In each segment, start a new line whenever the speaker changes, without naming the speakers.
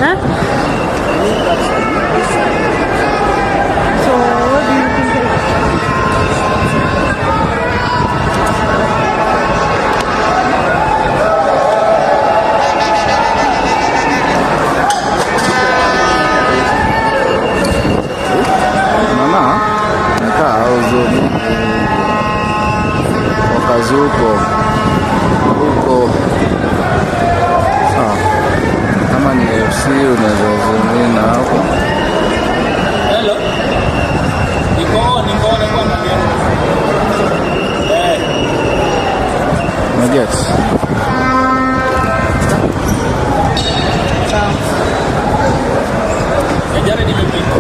huh? So what do you think?
Mama, nikaa uzuri wakazi huko kama ni AFC unaweza zungina hapo.
Hello. Niko kwa nani?
Majet.
Sawa.
Jana nimepita.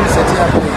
nisetie hapo.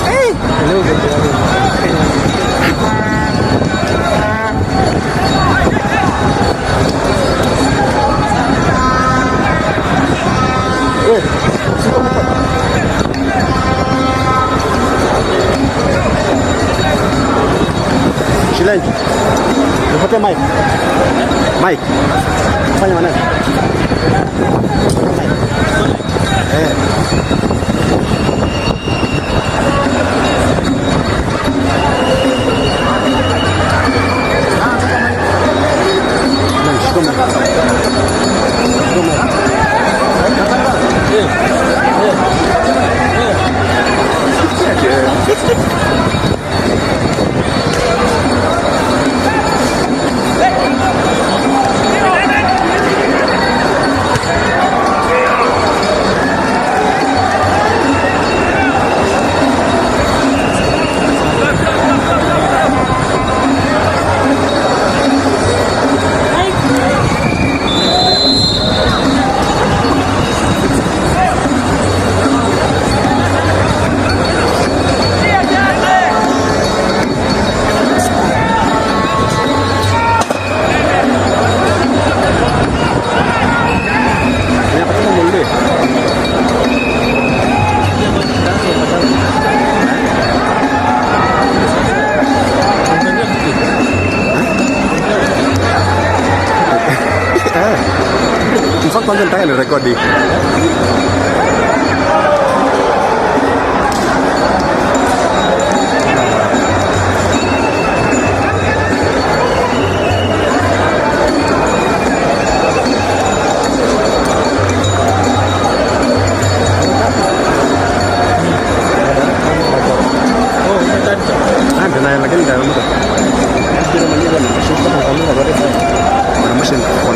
Hello, good morning.
Shilenji, nipatie mic. Mic. Fanya maneno. Kwanza nitaka ni rekodi. Ndio lakini ndio mtu. Ndio mwenyewe anashuka na kamera zote sana. Wana mashine kwa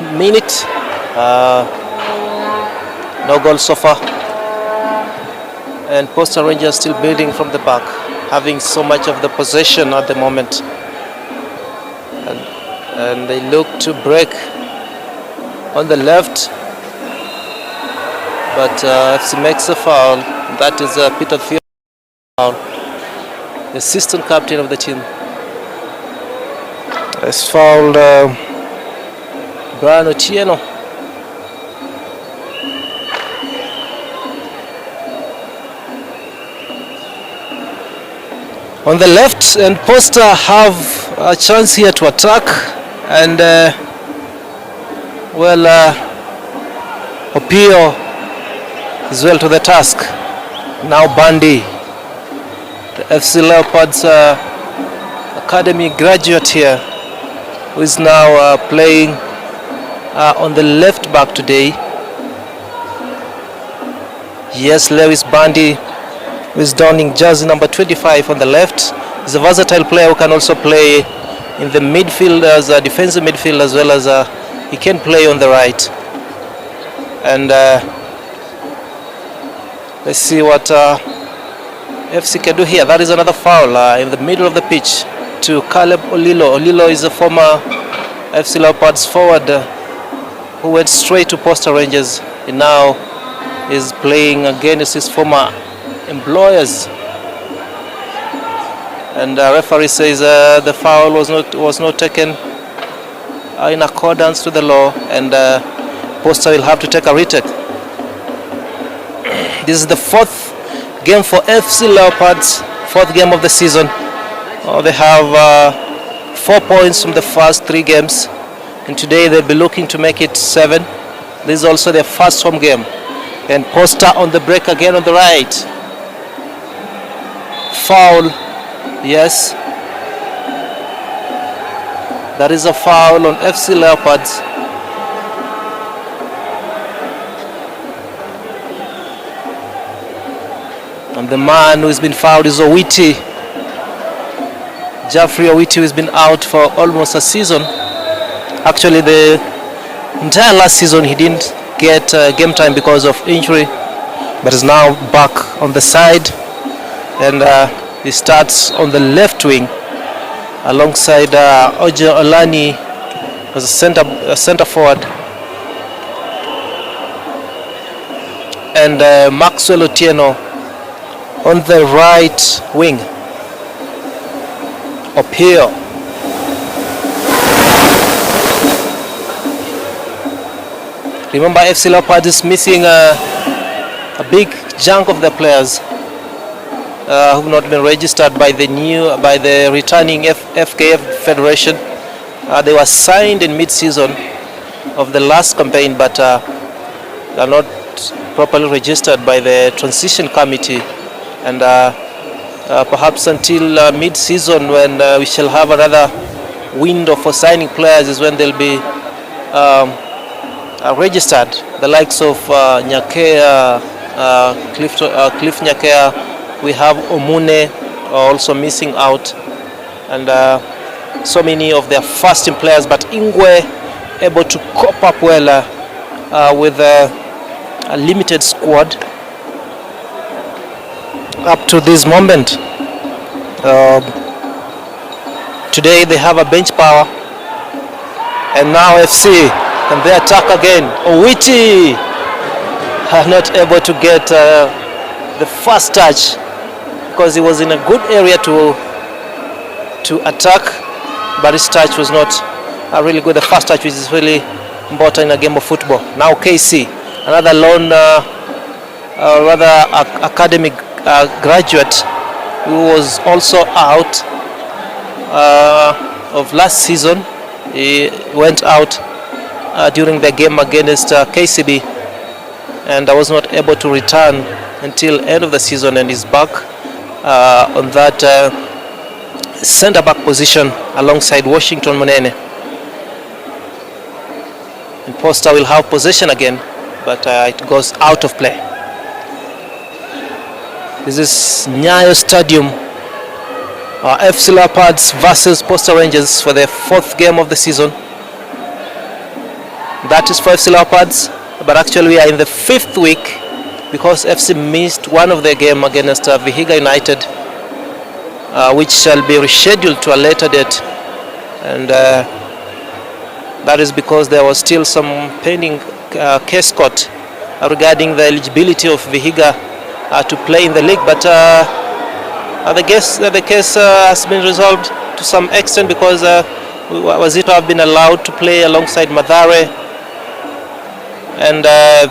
minute. No goal so far. And Posta Rangers still building from the back, having so much of the possession at the moment. And they look to break on the left. But FC makes a foul. That is Peter Theo foul, the assistant captain of the team. Has fouled Brian Otieno. On the left, and Posta have a chance here to attack, and Opio is well to the task. Now Bandy, the FC Leopards academy graduate here, who is now playing on the left back today. Yes, Lewis Bandy, who is donning jersey number 25 on the left. He's a versatile player who can also play in the midfield as a defensive midfield, as well as he can play on the right. And let's see what FC can do here. That is another foul in the middle of the pitch to Caleb Olilo. Olilo is a former FC Leopards forward who went straight to Posta Rangers. He now is playing against his former employers. And the referee says the foul was not taken in accordance to the law, and Posta will have to take a retake. This is the fourth game for FC Leopards, fourth game of the season. They have 4 points from the first 3 games, and today they'll be looking to make it 7. This is also their first home game. And Posta on the break again on the right. Foul, yes. That is a foul on FC Leopards. And the man who has been fouled is Owiti. Geoffrey Owiti, who has been out for almost a season. Actually, the entire last season he didn't get game time because of injury, but is now back on the side, and he starts on the left wing alongside Ojo Olani as a center forward, and Maxwell Otieno on the right wing. Up here, remember FC Leopards is missing a big chunk of the players who have not been registered by the returning FKF Federation. They were signed in mid-season of the last campaign, but they are not properly registered by the transition committee, and perhaps until mid-season, when we shall have another window for signing players, is when they'll be registered. The likes of Nyakea, Cliff Nyakea, we have Omune also missing out, and so many of their first-team players, but Ingwe able to cope up well with a limited squad up to this moment. Today they have a bench power, and now FC, and they attack again. Owiti are not able to get the first touch because he was in a good area to attack, but his touch was not really good. The first touch, which is really important in a game of football. Now KC, another lone, academic graduate who was also out of last season. He went out during the game against KCB, and I was not able to return until end of the season, and is back on that centre back position alongside Washington Monene. And Posta will have possession again, but it goes out of play. This is Nyayo Stadium, FC Leopards versus Posta Rangers for the fourth game of the season. That is for FC Leopards, but actually we are in the 5th week because FC missed one of their game against Vihiga United, which shall be rescheduled to a later date, and that is because there was still some pending case court regarding the eligibility of Vihiga to play in the league, but the case has been resolved to some extent because Wazito have been allowed to play alongside Mathare and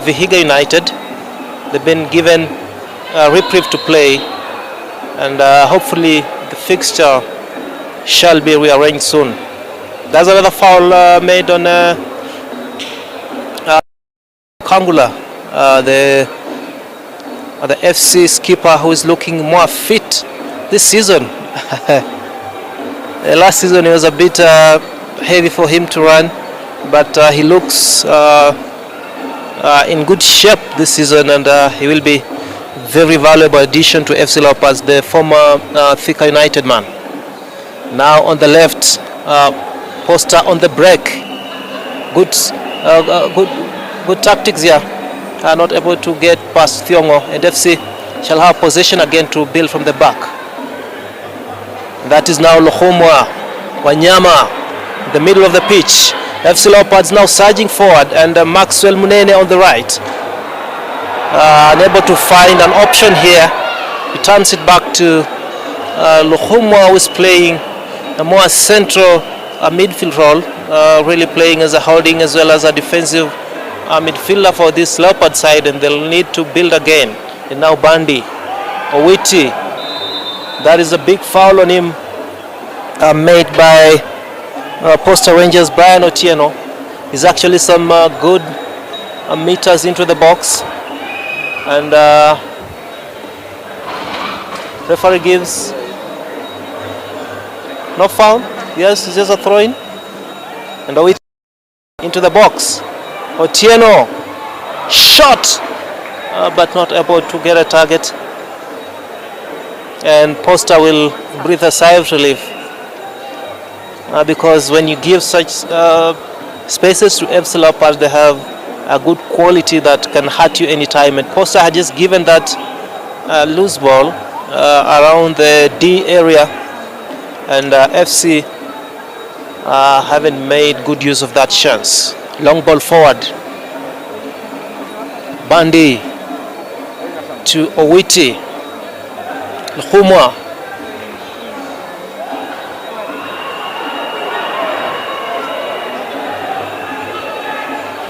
Vihiga United. They've been given a reprieve to play, and hopefully the fixture shall be rearranged soon. There's another foul made on Kangula, the FC skipper, who is looking more fit this season. Last season it was a bit heavy for him to run, but he looks in good shape this season, and he will be very valuable addition to FC Leopards, the former Thika United man. Now on the left, Posta on the break. Good tactics here. Not able to get past Thiongo, and FC shall have possession again to build from the back. That is now Lohomwa Wanyama, in the middle of the pitch. FC Leopards now surging forward, and Maxwell Munene on the right. Unable to find an option here. He turns it back to Lohomwa, who is playing a more central midfield role, really playing as a holding as well as a defensive midfielder for this Leopard side, and they'll need to build again. And now Bandi Owiti, that is a big foul on him, made by Posta Rangers Brian Otieno. Is actually some good meters into the box, and referee gives no foul. Yes, it's just a throw in, and Owiti into the box. Otieno shot, but not able to get a target, and Posta will breathe a sigh of relief, because when you give such spaces to FC Leopards, they have a good quality that can hurt you anytime, and Posta had just given that loose ball around the D area, and FC haven't made good use of that chance. Long ball forward. Bandi to Owiti. Lhumwa.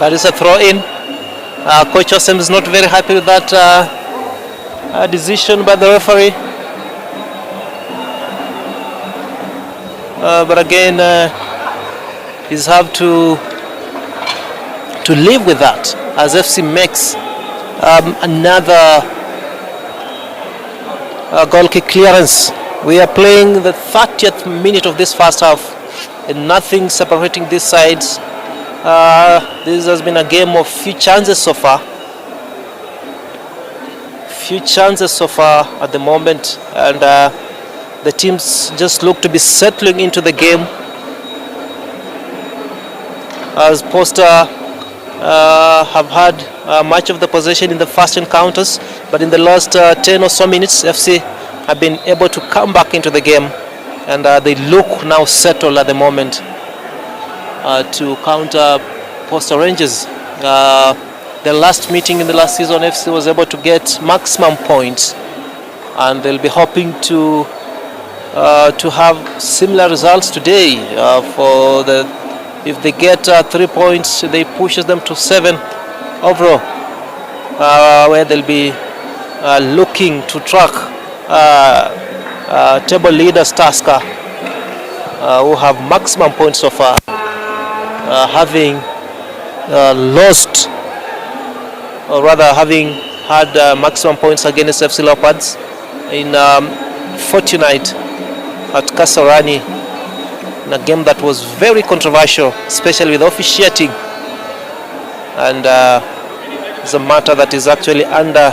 That is a throw in. Coach Osem is not very happy with that decision by the referee. But again, he's have to live with that as FC makes another goal kick clearance. We are playing the 30th minute of this first half, and nothing separating these sides. This has been a game of few chances so far. At the moment, and the teams just look to be settling into the game, as Posta have had much of the possession in the first encounters, but in the last 10 or so minutes, FC have been able to come back into the game, and they look now settled at the moment to counter Posta Rangers. The last meeting in the last season, FC was able to get maximum points, and they'll be hoping to have similar results today. If they get 3 points, they pushes them to 7 overall, where they'll be looking to track table leaders Tusker, who have maximum points so far, having lost, or rather having had maximum points against FC Leopards in fortnight at Kasarani, in a game that was very controversial, especially with officiating, and it's a matter that is actually under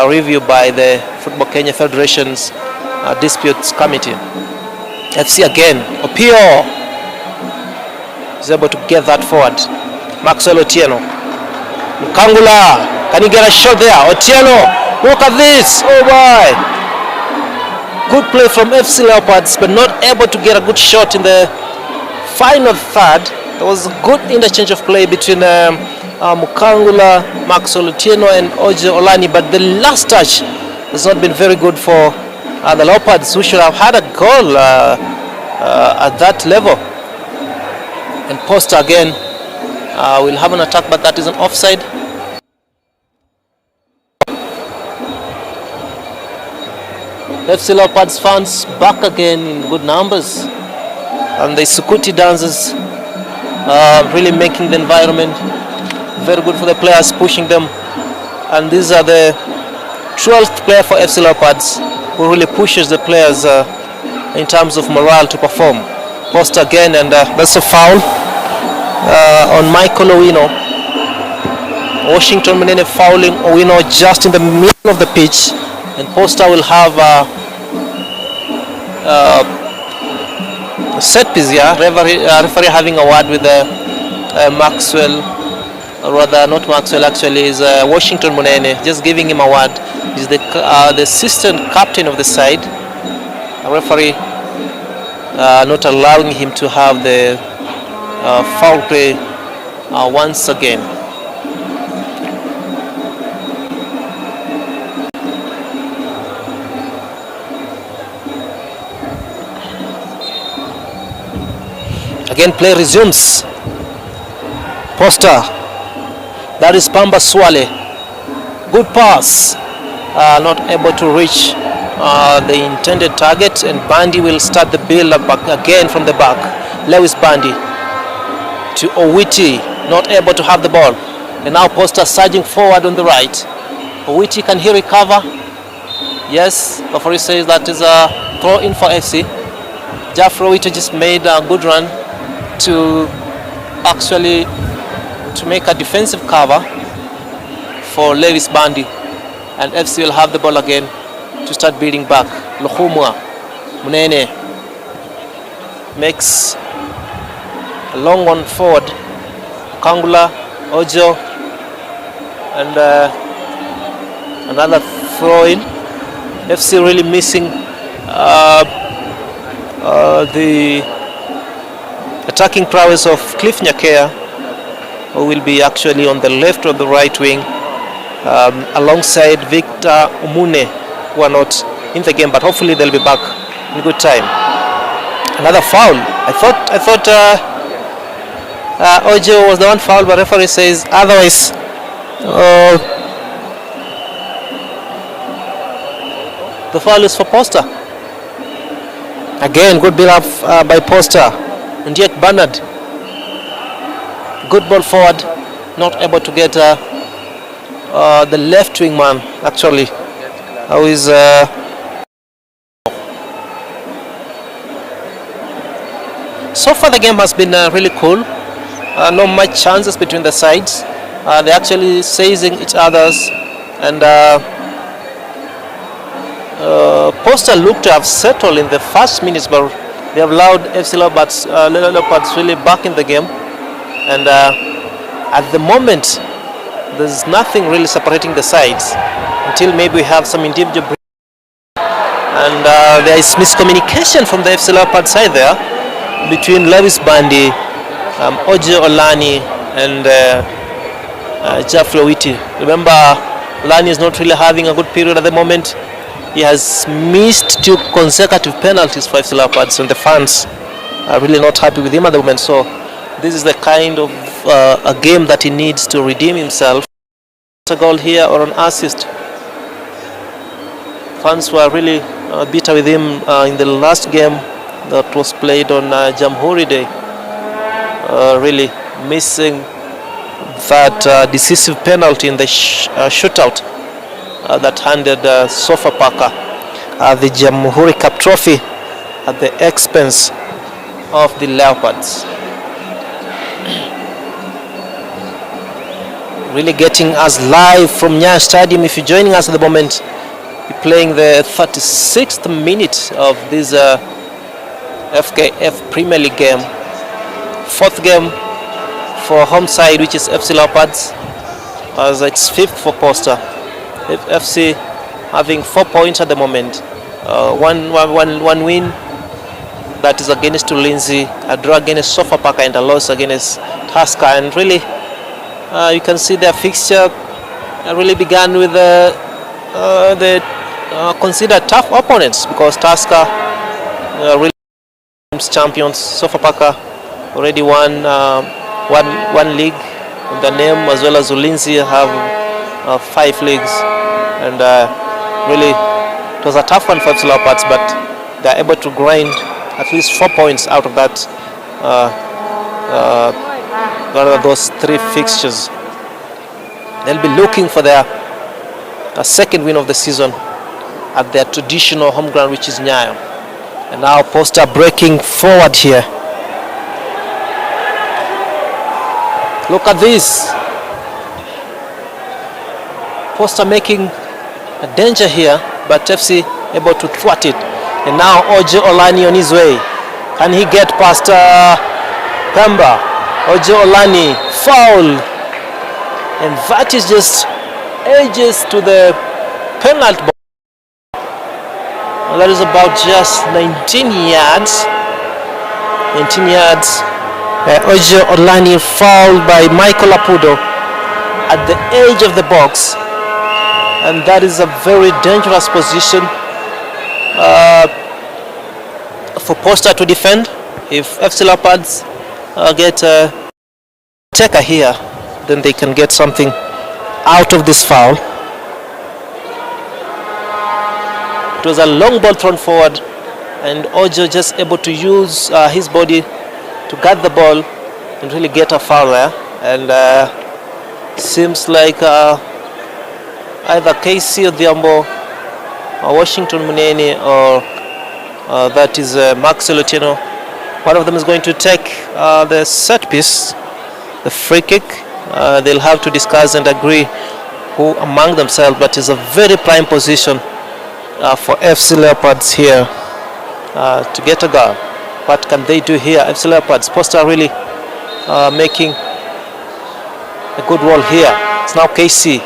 review by the Football Kenya Federation's Disputes Committee. FC again, Opio is able to get that forward. Maxwell Otieno. Mkangula, can he get a shot there? Otieno, look at this. Oh boy. Good play from FC Leopards, but not able to get a good shot in the final third. There was a good interchange of play between Mukangula, Maxwell Otieno and Ojo Olani, but the last touch has not been very good for the Leopards, who should have had a goal at that level. And Posta again will have an attack, but that is an offside. FC Leopards fans back again in good numbers, and the Sukuti dancers really making the environment very good for the players, pushing them. And these are the 12th player for FC Leopards who really pushes the players in terms of morale to perform. Post again, and that's a foul on Michael Owino. Washington Munene fouling Owino just in the middle of the pitch, and Posta will have a set piece here. Referee having a word with Maxwell, or rather not Maxwell, actually is Washington Munene, just giving him a word. He's the assistant captain of the side. A referee not allowing him to have the foul play once again. Again, play resumes. Posta. That is Pamba Swale. Good pass. Not able to reach the intended target, and Bandy will start the build-up again from the back. Lewis Bandy to Owiti, not able to have the ball. And now Posta surging forward on the right. Owiti, can he recover? Yes, referee says that is a throw in for FC. Jeffrey Owiti just made a good run to actually to make a defensive cover for Lewis Bandy, and FC will have the ball again to start building back. Luhumwa Munene makes a long one forward. Kangula, Ojo, and another throw in. FC really missing the attacking prowess of Cliff Nyakea, who will be actually on the left or the right wing, alongside Victor Umune, who are not in the game, but hopefully they'll be back in good time. Another foul. I thought Ojo was the one foul, but referee says otherwise. The foul is for Posta. Again, good build up by Posta. And yet Bernard, good ball forward, not able to get the left wing man actually, who is so far the game has been really cool. No much chances between the sides. They're actually seizing each other's, and Posta looked to have settled in the first minutes, but they have allowed FC Leopards really back in the game, and at the moment there's nothing really separating the sides until maybe we have some individual and there is miscommunication from the FC Leopards side there between Lewis Bandy, Ojo Olani and Jeffrey Owiti. Remember, Olani is not really having a good period at the moment. He has missed 2 consecutive penalties for FC Leopards, and the fans are really not happy with him at the moment. So this is the kind of a game that he needs to redeem himself. A goal here or an assist. Fans were really bitter with him in the last game that was played on Jamhuri Day. Really missing that decisive penalty in the shootout that handed Sofapaka the Jamhuri Cup trophy at the expense of the Leopards. Really getting us live from Nyayo Stadium. If you're joining us at the moment, we're playing the 36th minute of this FKF Premier League game. 4th game for home side, which is FC Leopards, as it's 5th for Posta. FC having 4 points at the moment. One win, that is against Ulinzi, a draw against Sofapaka, and a loss against Tusker. And really, you can see their fixture really began with the considered tough opponents, because Tusker really champions. Sofapaka already won one league in the name, as well as Ulinzi have 5 leagues, and really it was a tough one for FC Leopards, but they are able to grind at least 4 points out of that, those 3 fixtures. They'll be looking for their second win of the season at their traditional home ground, which is Nyayo. And now Posta breaking forward here. Look at this. Posta making a danger here, but FC able to thwart it. And now Ojo Olani on his way. Can he get past Pemba? Ojo Olani, foul. And that is just edges to the penalty box. That is about just 19 yards. 19 yards. Ojo Olani fouled by Michael Apudo at the edge of the box. And that is a very dangerous position for Posta to defend. If FC Leopards get a taker here, then they can get something out of this foul. It was a long ball thrown forward, and Ojo just able to use his body to guard the ball and really get a foul there. And seems like either KC Odhiambo or Washington Munene or that is Max Lutino. One of them is going to take the set piece, the free kick. They'll have to discuss and agree who among themselves, but it's a very prime position for FC Leopards here to get a goal. What can they do here? FC Leopards, Posta really making a good roll here. It's now KC.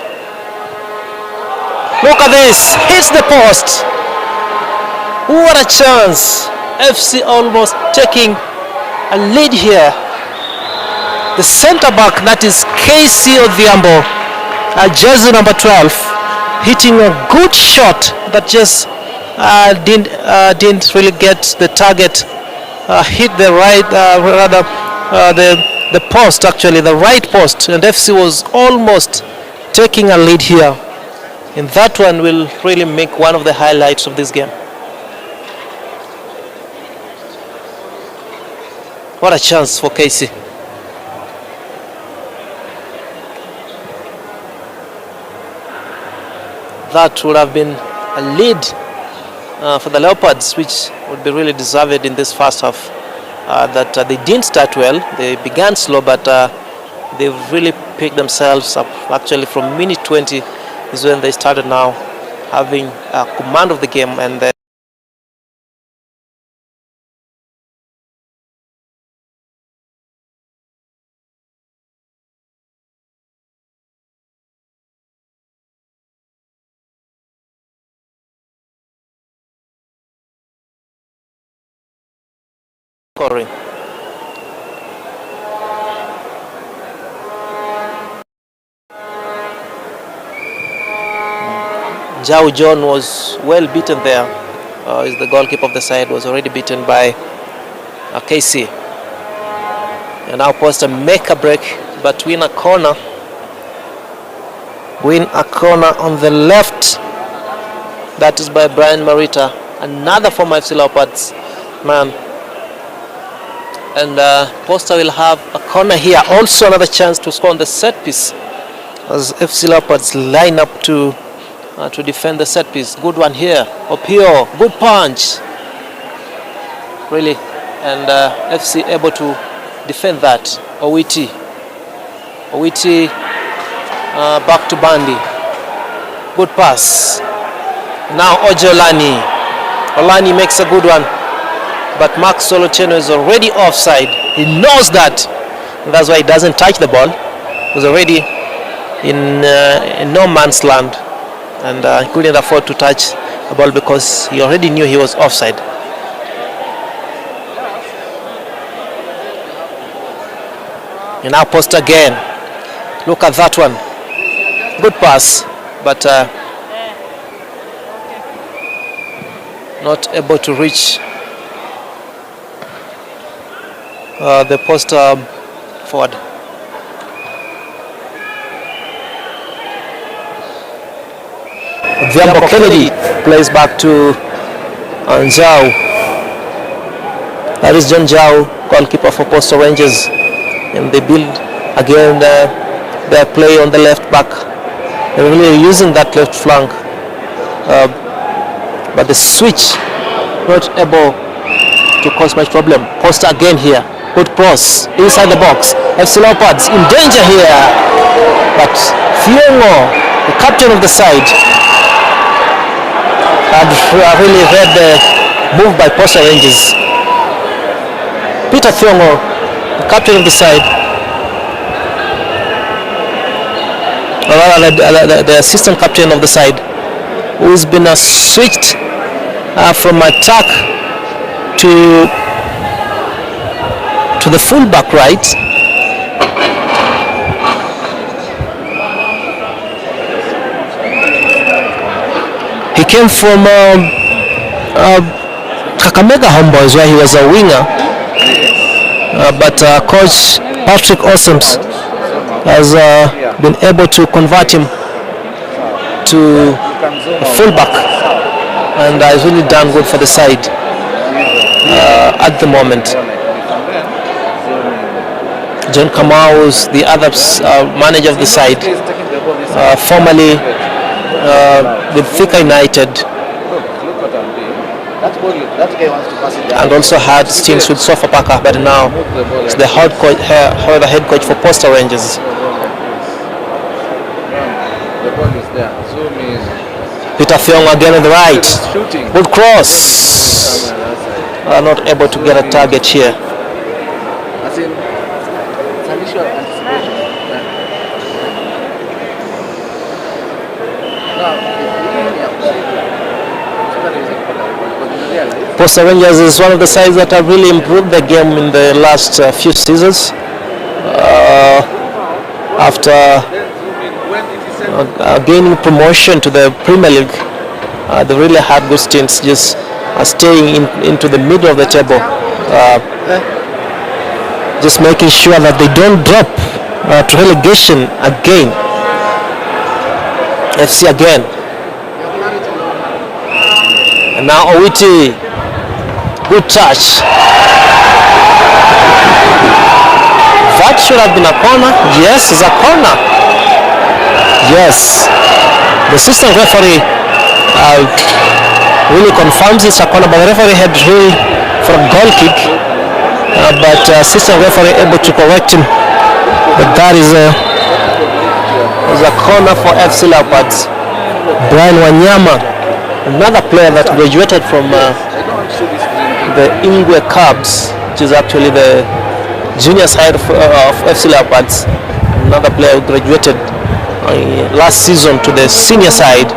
Look at this, hits the post. What a chance. FC almost taking a lead here. The center back, that is KC Odhiambo, jersey number 12, hitting a good shot that just didn't really get the target. Hit the right, the post, actually the right post, and FC was almost taking a lead here. And that one will really make one of the highlights of this game. What a chance for KC. That would have been a lead for the Leopards, which would be really deserved in this first half. That they didn't start well. They began slow, but they really picked themselves up. Actually, from minute 20 is when they started now having command of the game, and scoring. Jao John was well beaten there. Is the goalkeeper of the side, was already beaten by KC. And now Posta make a break, but win a corner. Win a corner on the left. That is by Brian Marita, another former FC Leopards man. And Posta will have a corner here. Also another chance to score on the set piece, as FC Leopards line up to defend the set piece. Good one here. Opio, good punch. Really. And FC able to defend that. Owiti back to Bandi. Good pass. Now Ojo Olani makes a good one. But Max Solocheno is already offside. He knows that. That's why he doesn't touch the ball. He was already in no man's land, and he couldn't afford to touch the ball because he already knew he was offside. And now Posta again. Look at that one. Good pass, but not able to reach the Posta forward. Viambo Kennedy plays back to Njau. That is John Njau, goalkeeper for Posta Rangers. And they build again their play on the left back. They're really using that left flank. But the switch not able to cause much problem. Posta again here. Good cross inside the box. AFC Leopards in danger here. But Thiongo, the captain of the side, had really read the move by Posta Rangers. Peter Thiongo, the captain of the side, or rather the assistant captain of the side, who's been switched from attack to the fullback right. He came from Kakamega Homeboys, where he was a winger, but coach Patrick Osems has been able to convert him to a fullback, and has really done good for the side at the moment. John Kamau is the other manager of the side, formerly with Thika United, and also had stints with Sofapaka, but now is the head coach for Posta Rangers. Peter Thiongo again on the right. Good cross. Not able to get a target here. Posta Rangers is one of the sides that have really improved the game in the last few seasons. After gaining promotion to the Premier League, they really had good stints, just staying into the middle of the table, just making sure that they don't drop to relegation again. FC again. And now Owiti. Good touch. That should have been a corner. Yes, it's a corner. Yes. The assistant referee really confirms it's a corner, but the referee had ruled for a goal kick. But assistant referee able to correct him. But that is a corner for FC Leopards. Brian Wanyama, another player that graduated from the Ingwe Cubs, which is actually the junior side of FC Leopards. Another player who graduated last season to the senior side.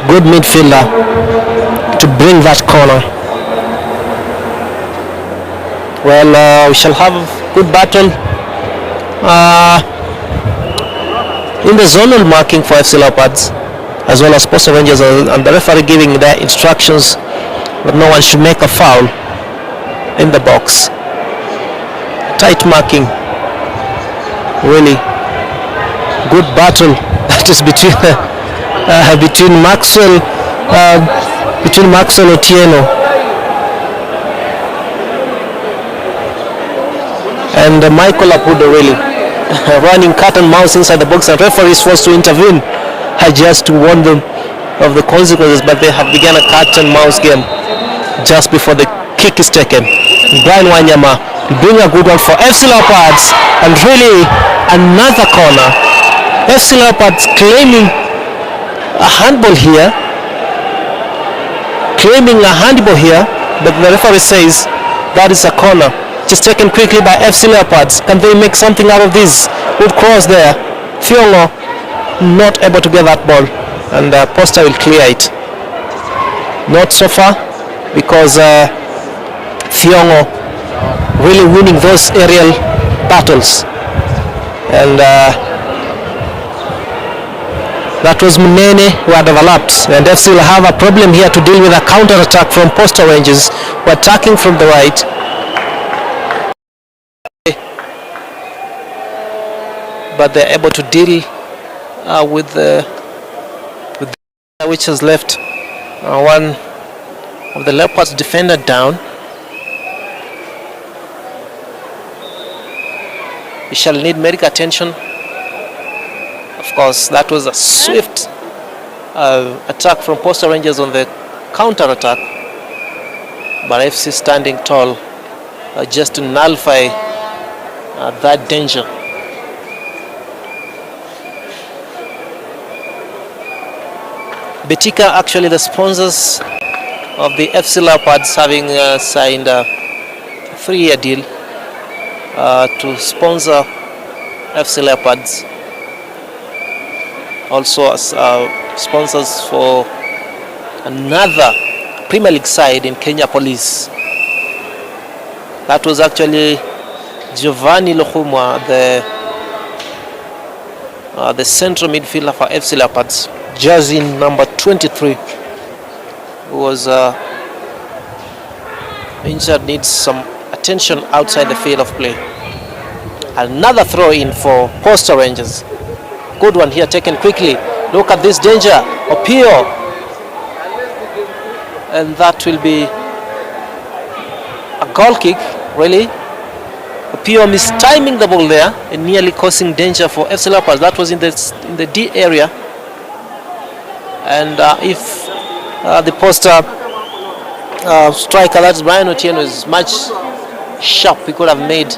Good midfielder to bring that corner. Well, we shall have good battle in the zonal marking for FC Leopards, as well as Posta Rangers, and the referee giving their instructions that no one should make a foul in the box. Tight marking. Really good battle that is between Maxwell Otieno and Michael Apudo, really running cat and mouse inside the box, and referee is forced to intervene just to warn them of the consequences, but they have begun a cat and mouse game just before the kick is taken. Brian Wanyama bring a good one for FC Leopards, and really another corner. FC Leopards claiming a handball here, but the referee says that is a corner. which is taken quickly by FC Leopards. Can they make something out of this? Good cross there. Fiongo not able to get that ball, and Posta will clear it. Not so far, because Fiongo really winning those aerial battles, and that was Munene who had overlapped, and FC will have a problem here to deal with a counter-attack from Posta Rangers, who are attacking from the right. But they're able to deal with the which has left one of the Leopards defender down. We shall need medical attention. Of course, that was a swift attack from Posta Rangers on the counter-attack, but FC standing tall just to nullify that danger. Betika, actually the sponsors of the FC Leopards, having signed a 3-year deal to sponsor FC Leopards. Also as sponsors for another Premier League side in Kenya Police. That was actually Giovanni Lokhumwa, the central midfielder for FC Leopards, jersey number 23, who was injured, needs some attention outside the field of play. Another throw in for Posta Rangers. Good one here, taken quickly. Look at this danger. Opio. And that will be a goal kick, really. Opio mistiming the ball there and nearly causing danger for FC Leopards. That was in the D area. And if the Posta striker, that's Brian Otieno, is much sharp, he could have made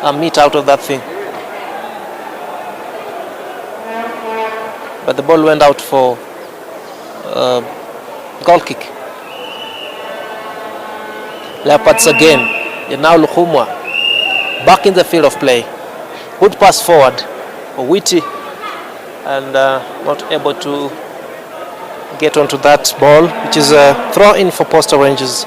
a meat out of that thing. But the ball went out for goal kick. Leopards again. Now Lukhumwa back in the field of play. Good pass forward. Witty, and not able to get onto that ball, which is a throw in for Posta Rangers.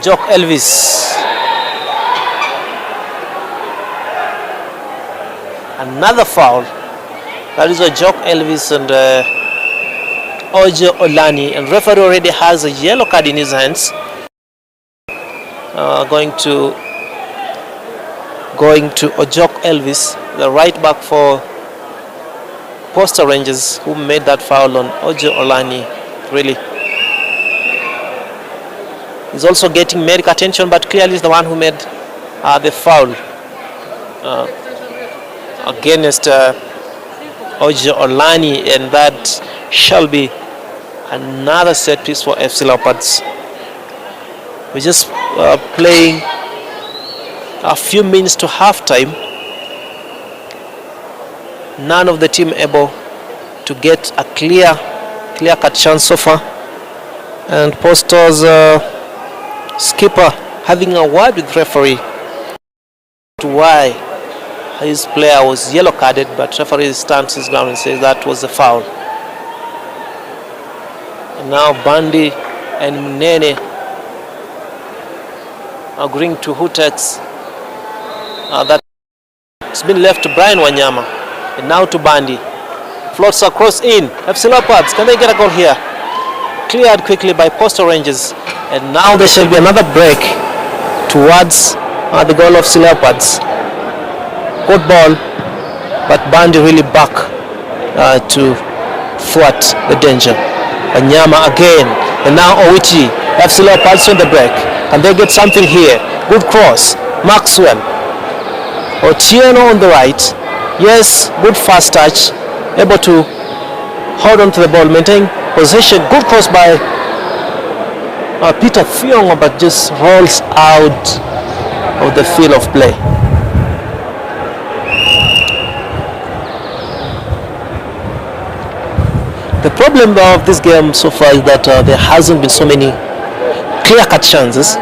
Jock Elvis. Another foul. That is a Jock Elvis and Ojo Olani, and referee already has a yellow card in his hands. Going to Ojok Elvis, the right back for Posta Rangers, who made that foul on Ojo Olani. Really, he's also getting medical attention, but clearly is the one who made the foul against Ojo Olani, and that shall be another set piece for FC Leopards. We're just playing a few minutes to halftime. None of the team able to get a clear-cut chance so far, and Posta's skipper having a word with referee to why his player was yellow carded, but referee stands his ground and says that was a foul. And now Bandi and Munene agreeing to who takes that. It's been left to Brian Wanyama, and now to Bandi. Floats across in. FC Leopards, can they get a goal here? Cleared quickly by Posta Rangers, and now there shall be another break towards the goal of FC Leopards. Good ball, but Bandi really back to thwart the danger. Wanyama again, and now Owichi. FC Leopards on the break. Can they get something here? Good cross. Maxwell. Otieno on the right. Yes, good fast touch. Able to hold on to the ball, maintain possession. Good cross by Peter Fiongo, but just rolls out of the field of play. The problem of this game so far is that there hasn't been so many clear-cut chances.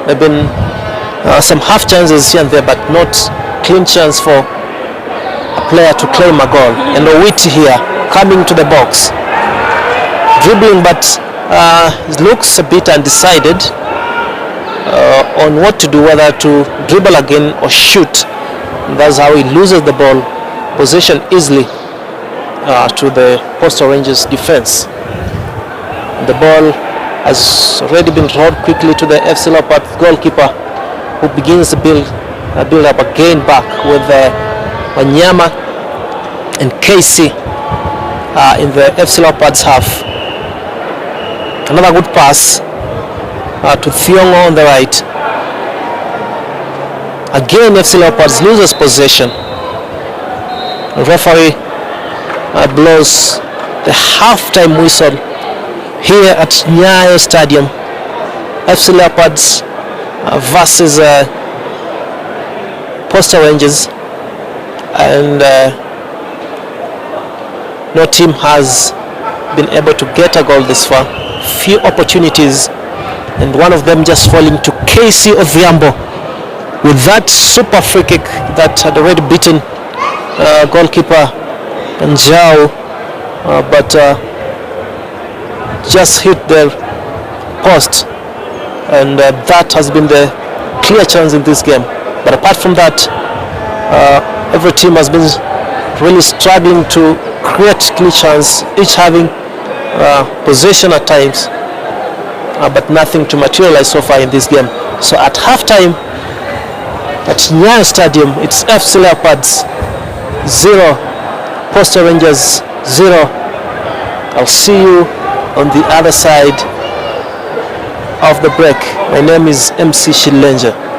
There have been some half chances here and there, but not clean chance for a player to claim a goal. And Owiti here coming to the box, dribbling, but he looks a bit undecided on what to do, whether to dribble again or shoot. And that's how he loses the ball possession easily to the Posta Rangers defense. The ball has already been rolled quickly to the FC Leopards goalkeeper, who begins to build up again back with Wanyama and Casey in the FC Leopards half. Another good pass to Thiongo on the right. Again, FC Leopards loses possession. The referee blows the halftime whistle here at Nyayo Stadium. FC Leopards versus Posta Rangers, and no team has been able to get a goal this far. Few opportunities, and one of them just falling to Casey Odhiambo with that super free kick that had already beaten goalkeeper Njao, but just hit the post, and that has been the clear chance in this game. But apart from that, every team has been really struggling to create clear chance, each having possession at times, but nothing to materialize so far in this game. So at halftime at Nyayo Stadium, it's FC Leopards 0, Posta Rangers 0. I'll see you on the other side of the break. My name is MC Shilenja.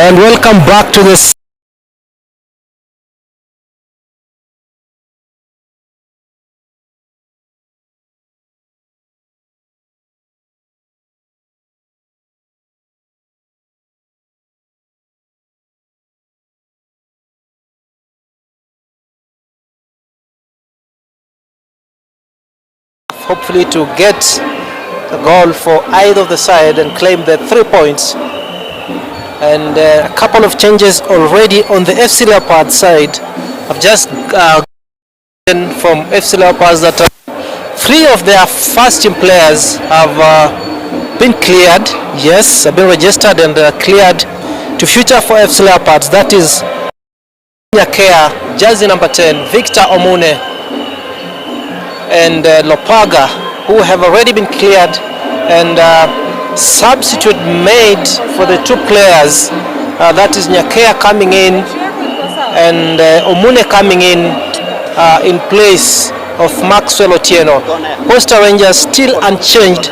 And welcome back to this. Hopefully to get a goal for either of the side and claim the 3 points. And a couple of changes already on the FC Leopards side. I've just gotten from FC Leopards that 3 of their first team players have been cleared. Yes, have been registered and cleared to future for FC Leopards. That is Nyakea, jersey number 10, Victor Omune, and Lopaga, who have already been cleared, and substitute made for the 2 players. That is Nyakea coming in and Omune coming in place of Maxwell Otieno. Posta Rangers still unchanged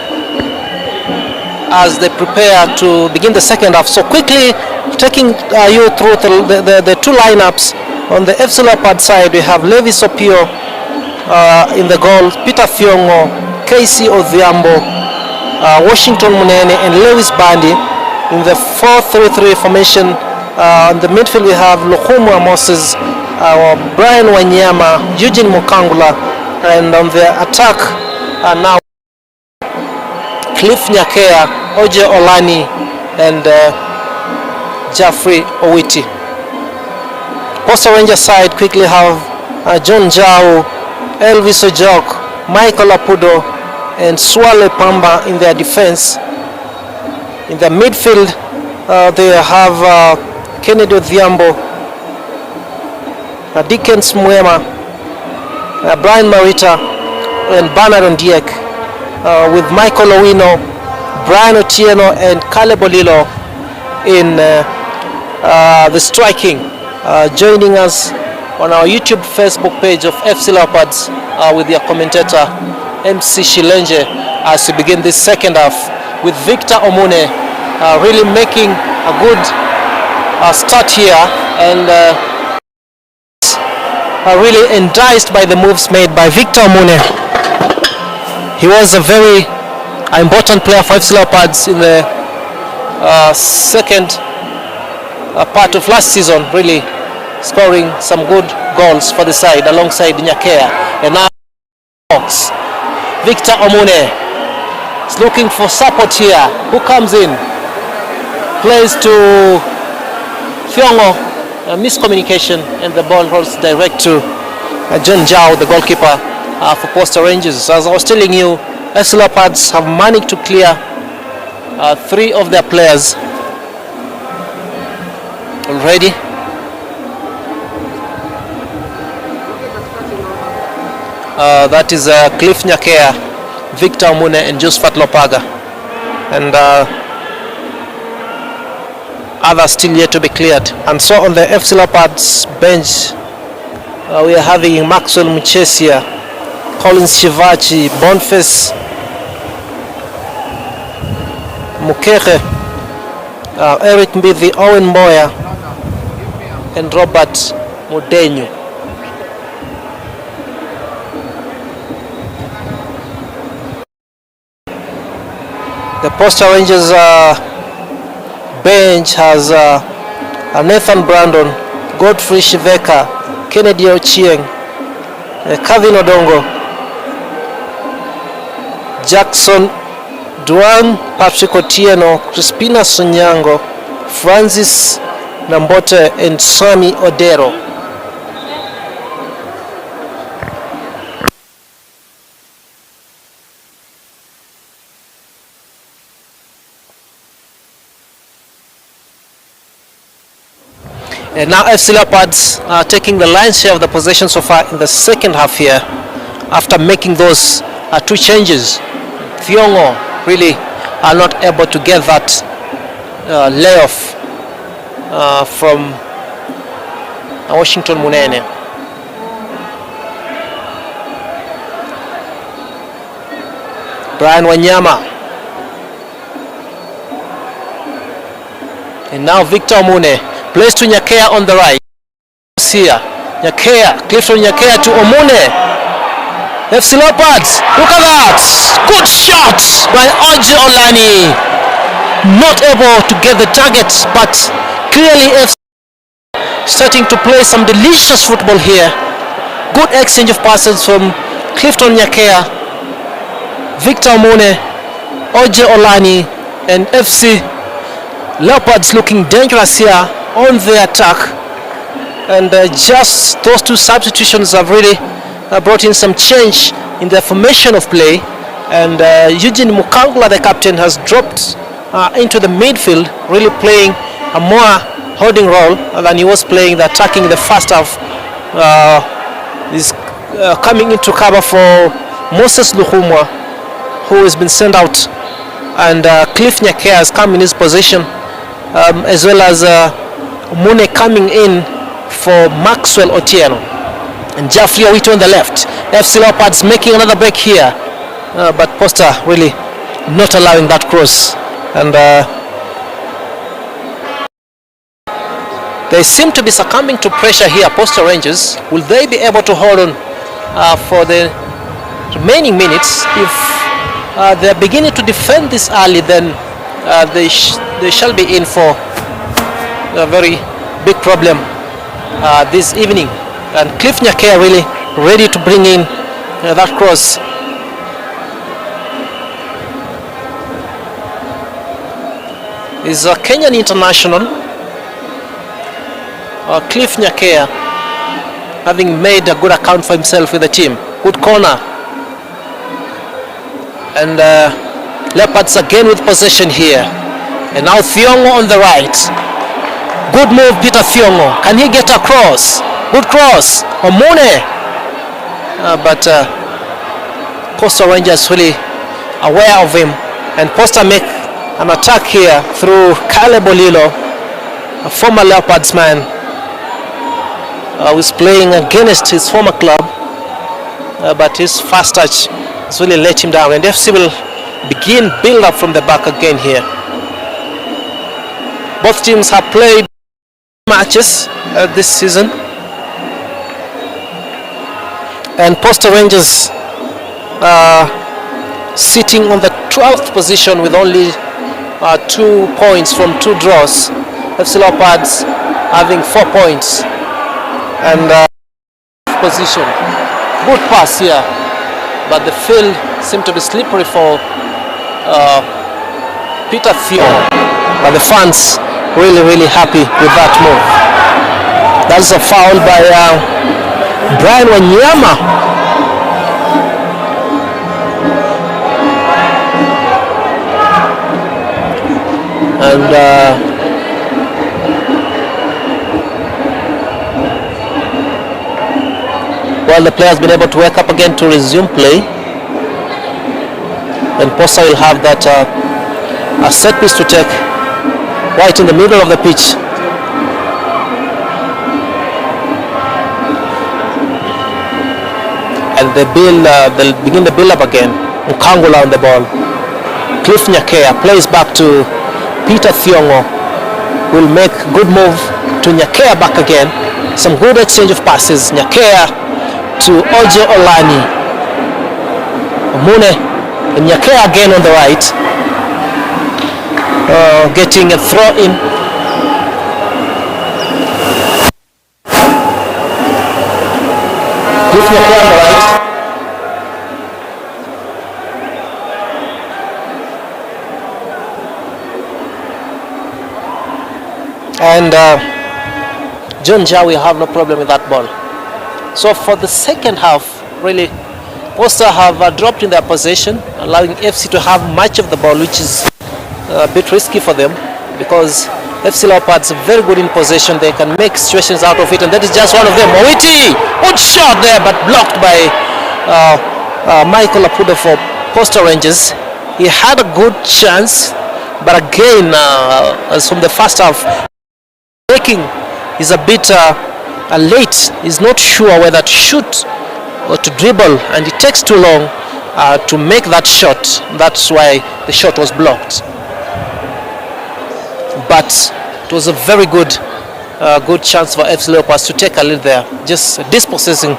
as they prepare to begin the second half. So quickly taking you through the 2 lineups. On the FC Leopard side, we have Levis Opio in the goal, Peter Fiongo, KC Odhiambo, Washington Munene and Lewis Bandi. In the 4-3-3 formation, in the midfield we have Lukumu Moses, Brian Wanyama, Eugene Mukangula, and on the attack now Cliff Nyakea, Oje Olani and Jeffrey Owiti. Posta Rangers side quickly have John Jau, Elvis Ojok, Michael Apudo and Swale Pamba in their defense. In the midfield they have Kennedy Odhiambo, Dickens Mwema, Brian Marita and Bernard Ondiek, with Michael Owino, Brian Otieno and Caleb Olilo in the striking. Joining us on our YouTube Facebook page of FC Leopards with their commentator MC Shilenje as we begin this second half, with Victor Omune really making a good start here and really enticed by the moves made by Victor Omune. He was a very important player for FC Leopards in the second part of last season, really scoring some good goals for the side alongside Nyakea. And now Victor Omune is looking for support here. Who comes in? Plays to Fiongo, miscommunication, and the ball rolls direct to John Jau, the goalkeeper for Posta Rangers. As I was telling you, FC Leopards have managed to clear 3 of their players already. That is Cliff Nyakea, Victor Omune and Josephat Lopaga, and others still yet to be cleared. And so on the FC Leopards bench we are having Maxwell Muchesia, Collins Chivachi, Boniface Mukeke, Eric Mbithi, Owen Mboya and Robert Mudenyu. The Posta Rangers bench has Nathan Brandon, Godfrey Shiveka, Kennedy Ochieng, Kevin Odongo, Jackson Duan, Patrick Otieno, Crispina Sonyango, Francis Nambote and Sammy Odero. And now FC Leopards are taking the lion's share of the possession so far in the second half here, after making those 2 changes. Fiongo really are not able to get that layoff from Washington Munene. Brian Wanyama, And now Victor Omune plays to Nyakea on the right. Here, Nyakea, Clifton Nyakea to Omune. FC Leopards, look at that! Good shot by Oji Olani. Not able to get the target, but clearly FC starting to play some delicious football here. Good exchange of passes from Clifton Nyakea, Victor Omune, Oji Olani, and FC Leopards looking dangerous here on the attack. And just those two substitutions have really brought in some change in the formation of play. And Eugene Mukangula, the captain, has dropped into the midfield, really playing a more holding role than he was playing the attacking in the first half. He's coming into cover for Moses Luhumwa, who has been sent out, and Cliff Nyakea has come in his position, as well as Mune coming in for Maxwell Otieno, and Jeffrey Owito on the left. FC Leopards making another break here, but Posta really not allowing that cross, and they seem to be succumbing to pressure here. Posta Rangers, will they be able to hold on for the remaining minutes? If they're beginning to defend this early, then they shall be in for a very big problem this evening. And Cliff Nyakea really ready to bring in that cross. Is a Kenyan international, Cliff Nyakea, having made a good account for himself with the team. Good corner. And Leopards again with possession here. And now Thiongo on the right. Good move, Peter Thiongo. Can he get across? Good cross. Omune. But Posta Rangers really aware of him. And Posta make an attack here through Caleb Olilo, a former Leopards man, who's playing against his former club. But his fast touch has really let him down. And FC will begin build up from the back again here. Both teams have played matches this season, and Posta Rangers sitting on the 12th position with only 2 points from 2 draws. FC Leopards having 4 points, and position. Good pass here, but the field seemed to be slippery for Peter Theo, but the fans really happy with that move. That's a foul by Brian Wanyama. And well, the player has been able to wake up again to resume play, and Posta will have that a set piece to take right in the middle of the pitch. And they'll begin the build up again. Nkangula on the ball. Cliff Nyakea plays back to Peter Thiongo. Will make good move to Nyakea back again. Some good exchange of passes. Nyakea to Oje Olani. Omune and Nyakea again on the right. Getting a throw in. Cliff Nyakea on the right. And John Jawi have no problem with that ball. So for the second half, really, Posta have dropped in their possession, allowing FC to have much of the ball, which is a bit risky for them, because FC Leopards are very good in possession. They can make situations out of it, and that is just one of them. Owiti, good shot there, but blocked by Michael Apudo for Posta Rangers. He had a good chance, but again, as from the first half, making is a bit late. He's not sure whether to shoot or to dribble, and it takes too long to make that shot. That's why the shot was blocked. But It was a very good chance for AFC Leopards to take a lead there, just dispossessing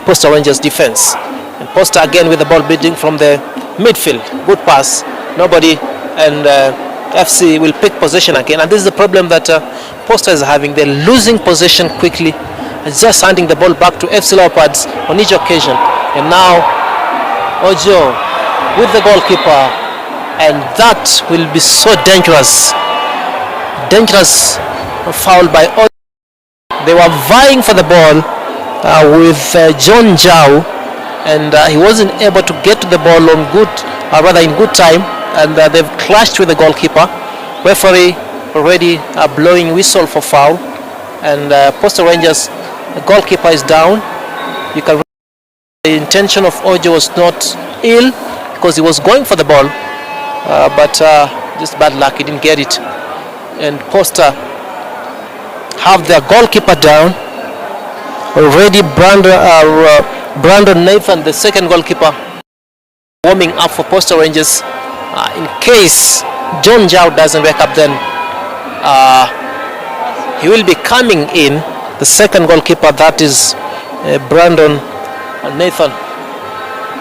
Posta Rangers defense. And Posta again with the ball beating from the midfield. Good pass, nobody, and FC will pick possession again. And this is the problem that Posta is having. They're losing possession quickly and just handing the ball back to FC Leopards on each occasion. And now Ojo with the goalkeeper, and that will be so dangerous. Dangerous foul by Ojo. They were vying for the ball with John Jau, and he wasn't able to get to the ball on in good time, and they've clashed with the goalkeeper. Referee already blowing whistle for foul, and Posta Rangers, the goalkeeper is down. You can the intention of Ojo was not ill because he was going for the ball, but just bad luck, he didn't get it. And Posta have their goalkeeper down already. Brandon Nathan, the second goalkeeper, warming up for Posta Rangers in case John Jau doesn't wake up. Then he will be coming in, the second goalkeeper, that is Brandon Nathan,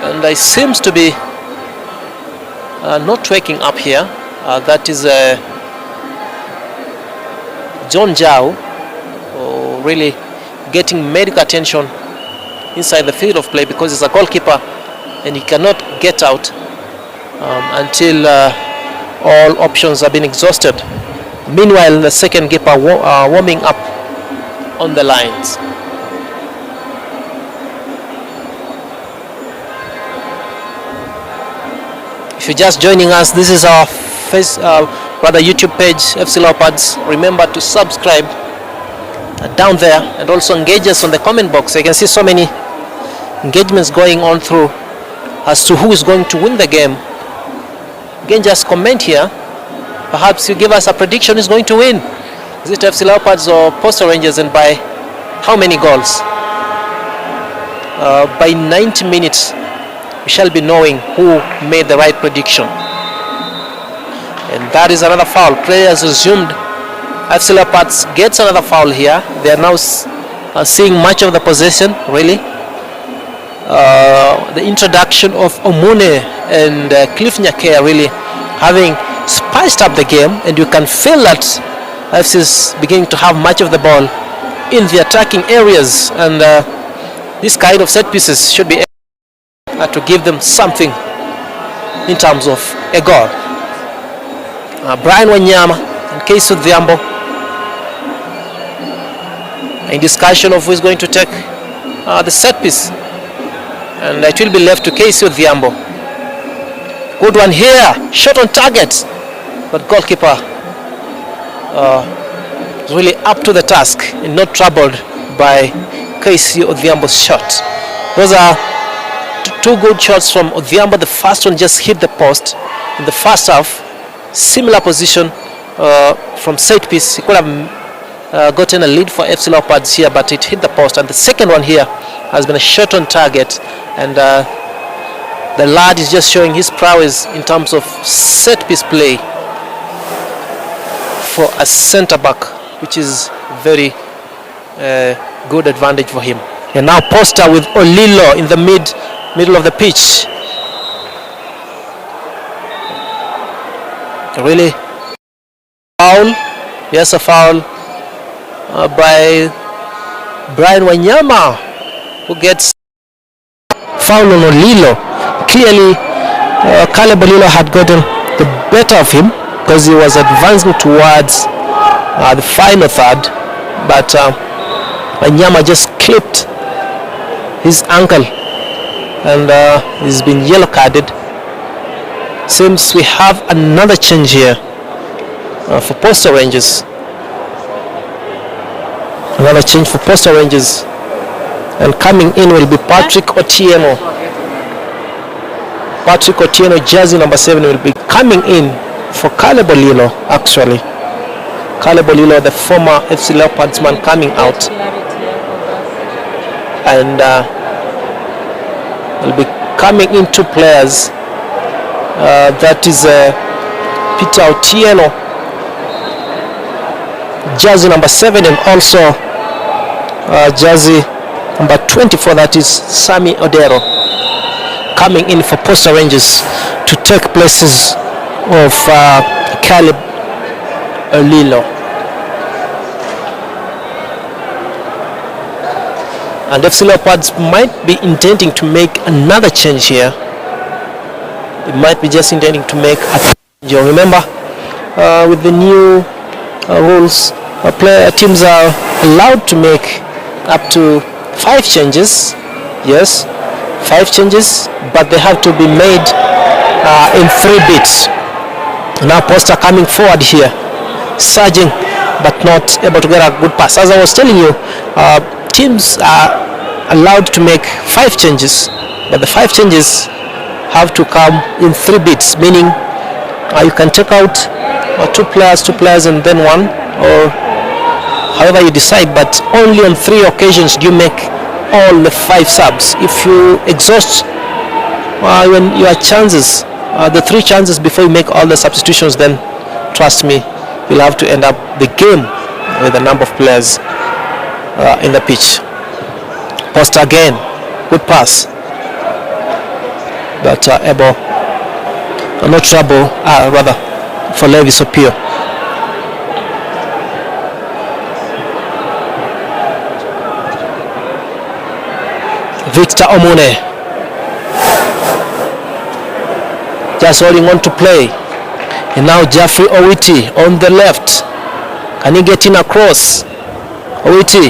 and he seems to be not waking up here. That is John Jau, really getting medical attention inside the field of play because he's a goalkeeper and he cannot get out until all options have been exhausted. Meanwhile, the second keeper warming up on the lines. If you're just joining us, this is our YouTube page, FC Leopards. Remember to subscribe down there and also engage us on the comment box. You can see so many engagements going on through as to who is going to win the game. Again, just comment here. Perhaps you give us a prediction who's going to win. Is it FC Leopards or Posta Rangers, and by how many goals? By 90 minutes, we shall be knowing who made the right prediction. And that is another foul. Players resumed. AFC Leopards gets another foul here. They are now seeing much of the possession, really. The introduction of Omune and Cliff Nyakea really having spiced up the game, and you can feel that AFC is beginning to have much of the ball in the attacking areas, and this kind of set pieces should be able to give them something in terms of a goal. Brian Wanyama and Keiso Dhiambo in discussion of who is going to take the set piece, and it will be left to Keiso Dhiambo. Good one here, shot on target, but goalkeeper is really up to the task and not troubled by Keiso Dhiambo's shot. Those are two good shots from Odhiambo. The first one just hit the post in the first half. Similar position from set piece. He could have gotten a lead for FC Leopards here, but it hit the post. And the second one here has been a shot on target, and the lad is just showing his prowess in terms of set piece play for a centre back, which is very good advantage for him. And now Posta with Olilo in the middle of the pitch. Really foul? Yes, a foul by Brian Wanyama, who gets foul on Olilo. Clearly Caleb Olilo had gotten the better of him because he was advancing towards the final third, but Wanyama just clipped his ankle, and he's been yellow carded. Seems we have another change here for Posta Rangers. Another change for Posta Rangers, and coming in will be Patrick Otieno. Patrick Otieno, jersey number 7, will be coming in for Caleb Olilo. Actually, Caleb Olilo, the former FC Leopards man, coming out, and will be coming in 2 players. That is Peter Otieno jersey number 7 and also jersey number 24, that is Sammy Odero, coming in for Posta Rangers to take places of Caleb Olilo. And FC Leopards might be intending to make another change here. They might be just intending to make a change. Remember, with the new rules, teams are allowed to make up to 5 changes. Yes, 5 changes, but they have to be made in 3 beats. Now Posta coming forward here, surging but not able to get a good pass. As I was telling you, teams are allowed to make 5 changes, but the 5 changes have to come in 3 beats, meaning you can take out 2 players and then 1, or however you decide, but only on 3 occasions do you make all the 5 subs. If you exhaust when your chances, the 3 chances before you make all the substitutions, then trust me, you'll have to end up the game with a number of players in the pitch. Posta again, good pass, but able, no trouble, rather, for Levis Opio. Victor Omune just holding on to play, and now Jeffrey Owiti on the left. Can he get in across? Owiti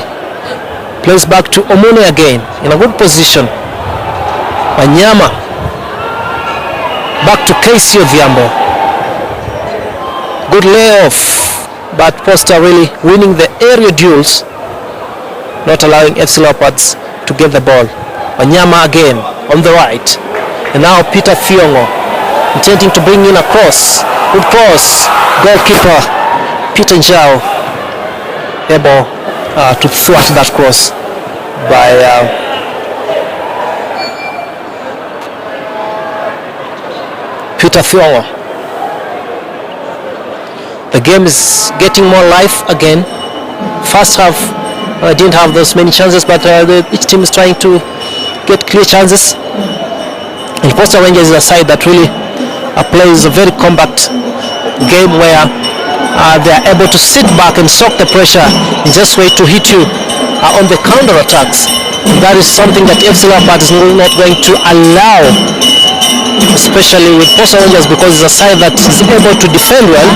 plays back to Omune again in a good position. Wanyama back to Casey Odhiambo. Good layoff, but Posta really winning the area duels, not allowing FC Leopards to get the ball. Wanyama again on the right, and now Peter Thiongo intending to bring in a cross. Good cross. Goalkeeper Peter Njao able to thwart that cross by Peter Thiongo. The game is getting more life again. First half didn't have those many chances, but each team is trying to get clear chances. And Posta Rangers is a side that really plays a very compact game where they are able to sit back and soak the pressure and just wait to hit you on the counter attacks. And that is something that FC Leopards is not going to allow, especially with Posta Rangers, because it's a side that is able to defend well.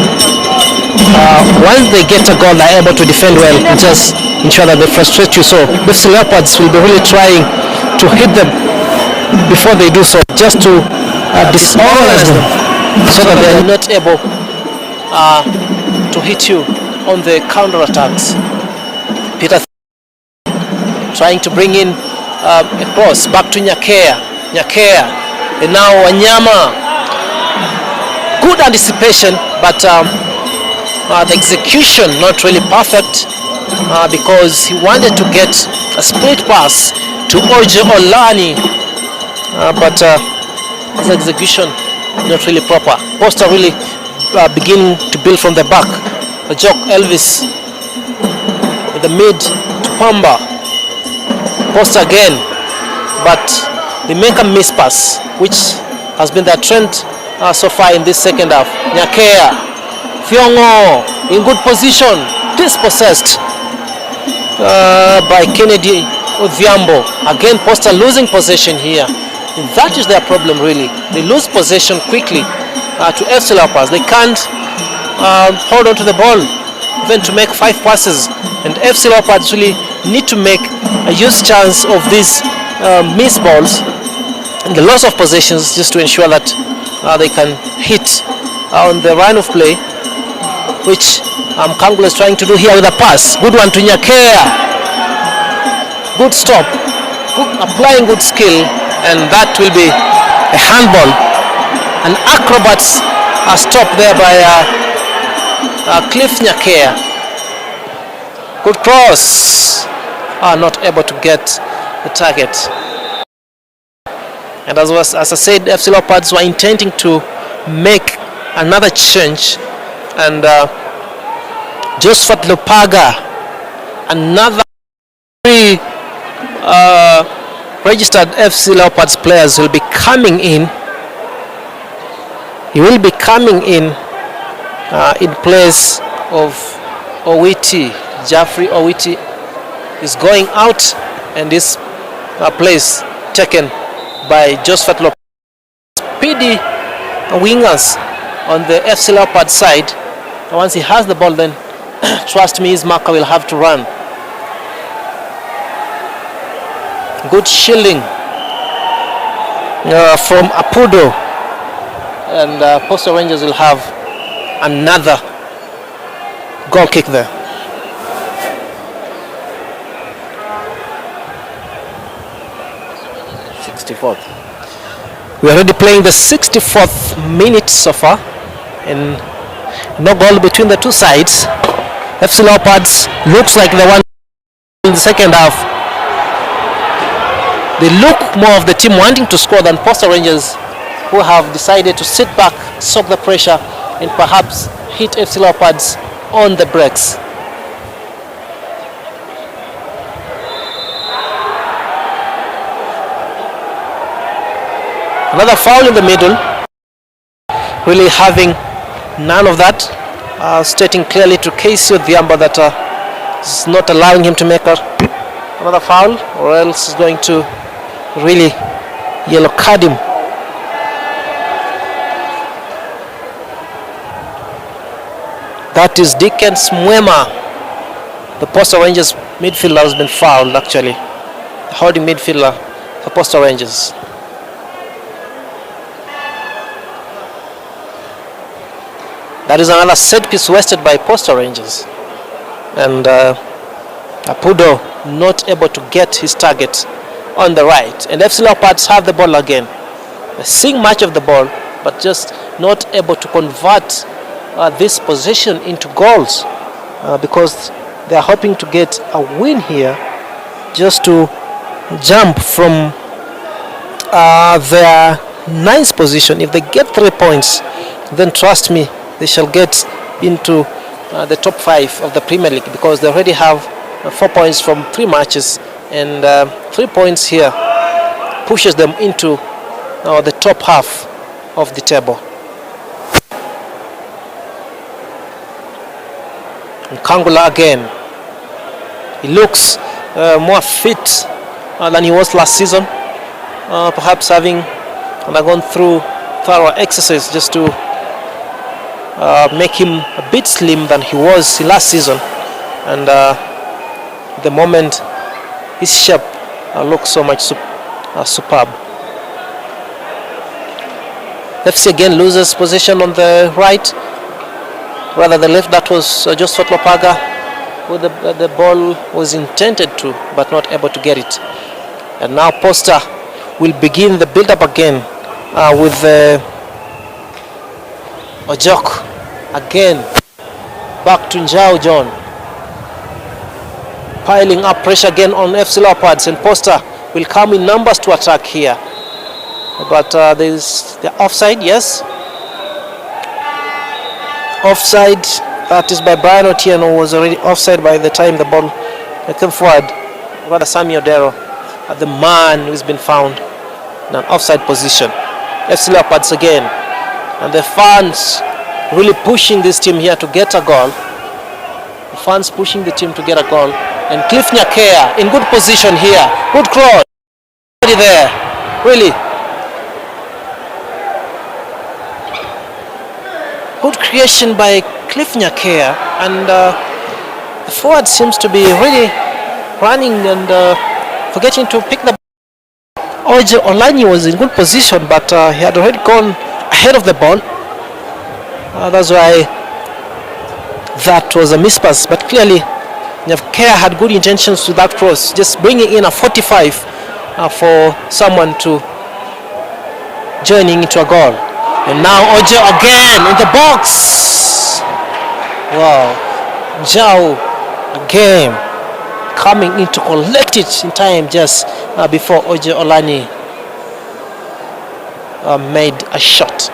Once they get a goal, they're able to defend well and just ensure that they frustrate you. So FC Leopards will be really trying to hit them before they do so, just to disorganize them so that they are not able to hit you on the counter attacks. Peter trying to bring in a cross back to Nyakea, and now Wanyama. Good anticipation, but the execution not really perfect, because he wanted to get a split pass to Oje Olani, but his execution not really proper. Posta really beginning to build from the back. Jock Elvis in the mid to Pamba. Posta again, but they make a miss pass, which has been their trend so far in this second half. Nyakea, Thiongo in good position, dispossessed by Kennedy Odhiambo. Again, Posta losing possession here. And that is their problem really. They lose possession quickly to FC Leopards. They can't hold on to the ball even to make 5 passes. And FC Leopards really need to make a use chance of these missed balls and the loss of possessions, just to ensure that they can hit on the line of play, which Kangula is trying to do here with a pass. Good one to Nyakea. Good stop. Applying good skill, and that will be a handball. And acrobats are stopped there by Cliff Nyakea. Good cross. Not able to get the target. And as I said, FC Leopards were intending to make another change, and Josephat Lupaga, another registered FC Leopards players will be coming in. He will be coming in place of Owiti. Jeffrey Owiti is going out, and this place taken by Josephat Lopez. Speedy wingers on the FC Leopards side. Once he has the ball, then trust me, his marker will have to run. Good shielding from Apudo, and Posta Rangers will have another goal kick there. We are already playing the 64th minute so far, and no goal between the two sides. FC Leopards looks like the one in the second half. They look more of the team wanting to score than Posta Rangers, who have decided to sit back, soak the pressure, and perhaps hit FC Leopards on the brakes. Another foul in the middle, really having none of that, stating clearly to Casey Odhiambo that is not allowing him to make another foul, or else is going to really yellow card him. That is Dickens Mwema. The Posta Rangers midfielder has been fouled, actually. The holding midfielder for Posta Rangers. That is another set piece wasted by Posta Rangers. And Apudo not able to get his target on the right. And FC Leopards have the ball again. They're seeing much of the ball, but just not able to convert this position into goals, because they are hoping to get a win here, just to jump from their ninth position. If they get 3 points, then trust me, they shall get into the top 5 of the Premier League, because they already have 4 points from 3 matches, and 3 points here pushes them into the top half of the table. And Kangula again, he looks more fit than he was last season, perhaps having gone through thorough exercise just to make him a bit slim than he was last season, and the moment his shape looks so much superb. FC again loses possession on the right, rather the left. That was Josephat Lopaga, who the ball was intended to, but not able to get it. And now Posta will begin the build-up again with Ojok again. Back to Nyayo John, piling up pressure again on FC Leopards, and Posta will come in numbers to attack here. But there's the offside, yes. Offside, that is by Brian Otieno, was already offside by the time the ball came forward. Rather Sammy Odero, the man who's been found in an offside position. FC Leopards again, and the fans really pushing this team here to get a goal. The fans pushing the team to get a goal. And Cliff Nyakea in good position here. Good cross. There. Really. Good creation by Cliff Nyakea. And the forward seems to be really running and forgetting to pick the ball. Oje Olanyi was in good position, but he had already gone ahead of the ball. That's why that was a mispass. But clearly, Nyakea had good intentions to that cross, just bringing in a 45 for someone to joining into a goal. And now Ojo again in the box. Wow, Jao again coming in to collect it in time just before Ojo Olani made a shot.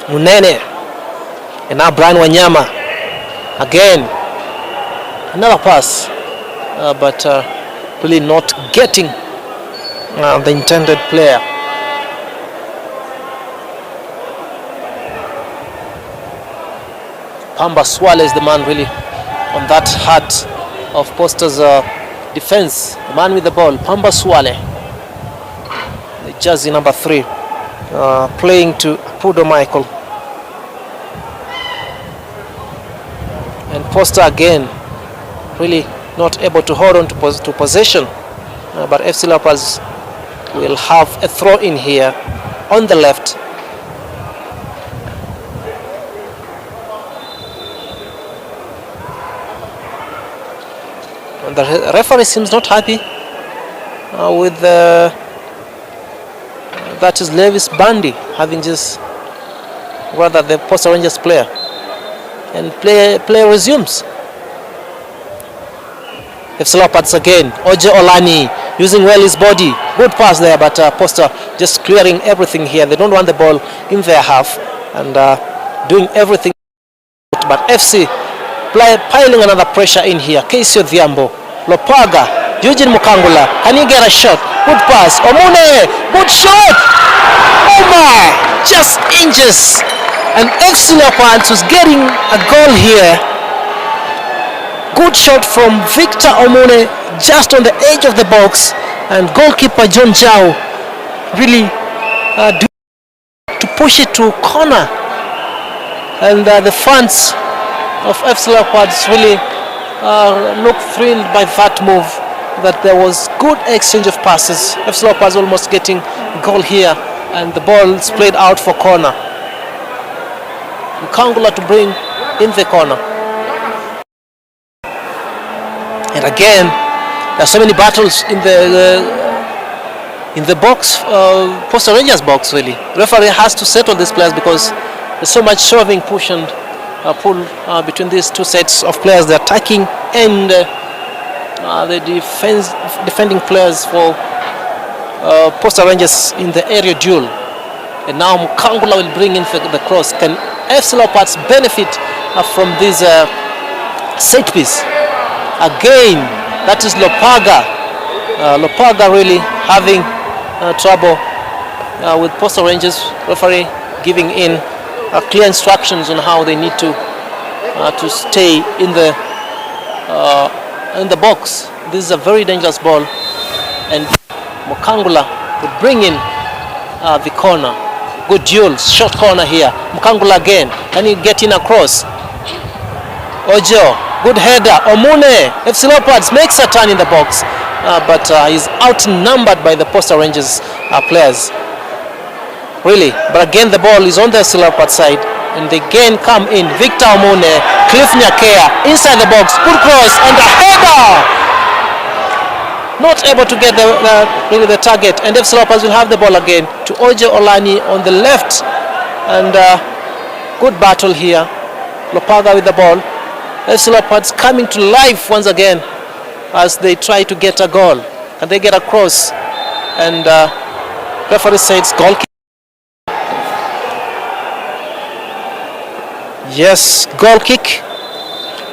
Munene, And now Brian Wanyama again, another pass, but really not getting the intended player. Pamba Swale is the man really on that heart of Posta's defense. The man with the ball, Pamba Swale, the jersey number 3, playing to Pudo Michael. And Posta again really not able to hold on to possession, but FC Leopards will have a throw in here on the left. And the referee seems not happy with that is Levis Bandy having just rather the Posta Rangers player, and play resumes. FC Leopards again, Oje Olani using well his body, good pass there, but Posta just clearing everything here. They don't want the ball in their half and doing everything, but FC piling another pressure in here. Casey Odhiambo, Lopaga, Eugene Mukangula, can he get a shot? Good pass, Omune, good shot! Oh my, just inches, and FC Leopards was getting a goal here. Good shot from Victor Omune, just on the edge of the box, and goalkeeper John Jao really to push it to corner, and the fans of FC Leopards really look thrilled by that move, that there was good exchange of passes. FC Leopards almost getting a goal here, and the ball is played out for corner. Mukangula to bring in the corner. And again, there are so many battles in the box, Posta Rangers box really. Referee has to settle these players because there's so much shoving, push and pull between these two sets of players, the attacking and the defending players for Posta Rangers in the area duel. And now Mukangula will bring in the cross. Can FC Leopards benefit from this set piece? Again, that is Lopaga. Lopaga really having trouble with Posta Rangers. Referee giving in clear instructions on how they need to stay in the box. This is a very dangerous ball, and Mukangula would bring in the corner. Good duel, short corner here. Mukangula again. Can he get in across? Ojo, good header. Omune, FC Leopards makes a turn in the box, but he's outnumbered by the Posta Rangers players. Really, but again the ball is on the FC Leopards side, and they again come in. Victor Omune, Cliff Nyakea inside the box. Good cross and a header. Not able to get really the target, and FC Leopards will have the ball again to Oje Olani on the left, and good battle here. Lopaga with the ball. FC Leopards coming to life once again as they try to get a goal. Can they get across? And referee says goal kick. Yes, goal kick.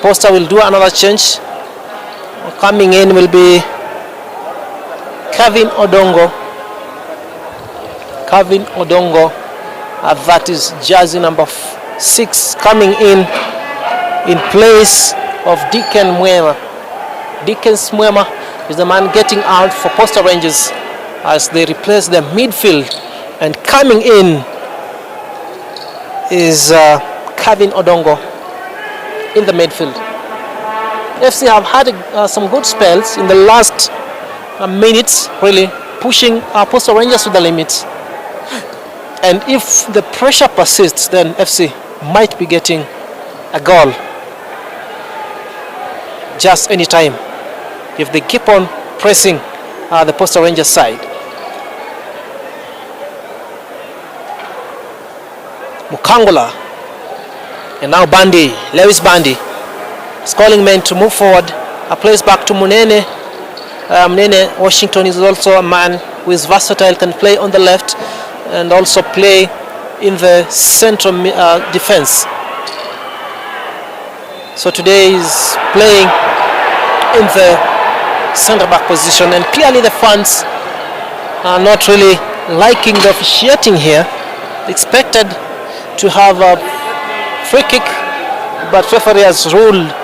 Posta will do another change. Coming in will be Kevin Odongo. Kevin Odongo, that is jersey number 6, coming in place of Deacon Mwema. Deacon Mwema is the man getting out for Posta Rangers as they replace the midfield, and coming in is Kevin Odongo in the midfield. FC have had some good spells in the last minutes, really pushing Posta Rangers to the limits, and if the pressure persists, then FC might be getting a goal just any time if they keep on pressing the Posta Rangers side. Mukangula, and now Bandy, Lewis Bandy is calling men to move forward. A plays back to Munene. Munene Washington is also a man who is versatile, can play on the left and also play in the central defense. So today is playing in the centre back position, and clearly the fans are not really liking the officiating here. Expected to have a free kick, but referee has ruled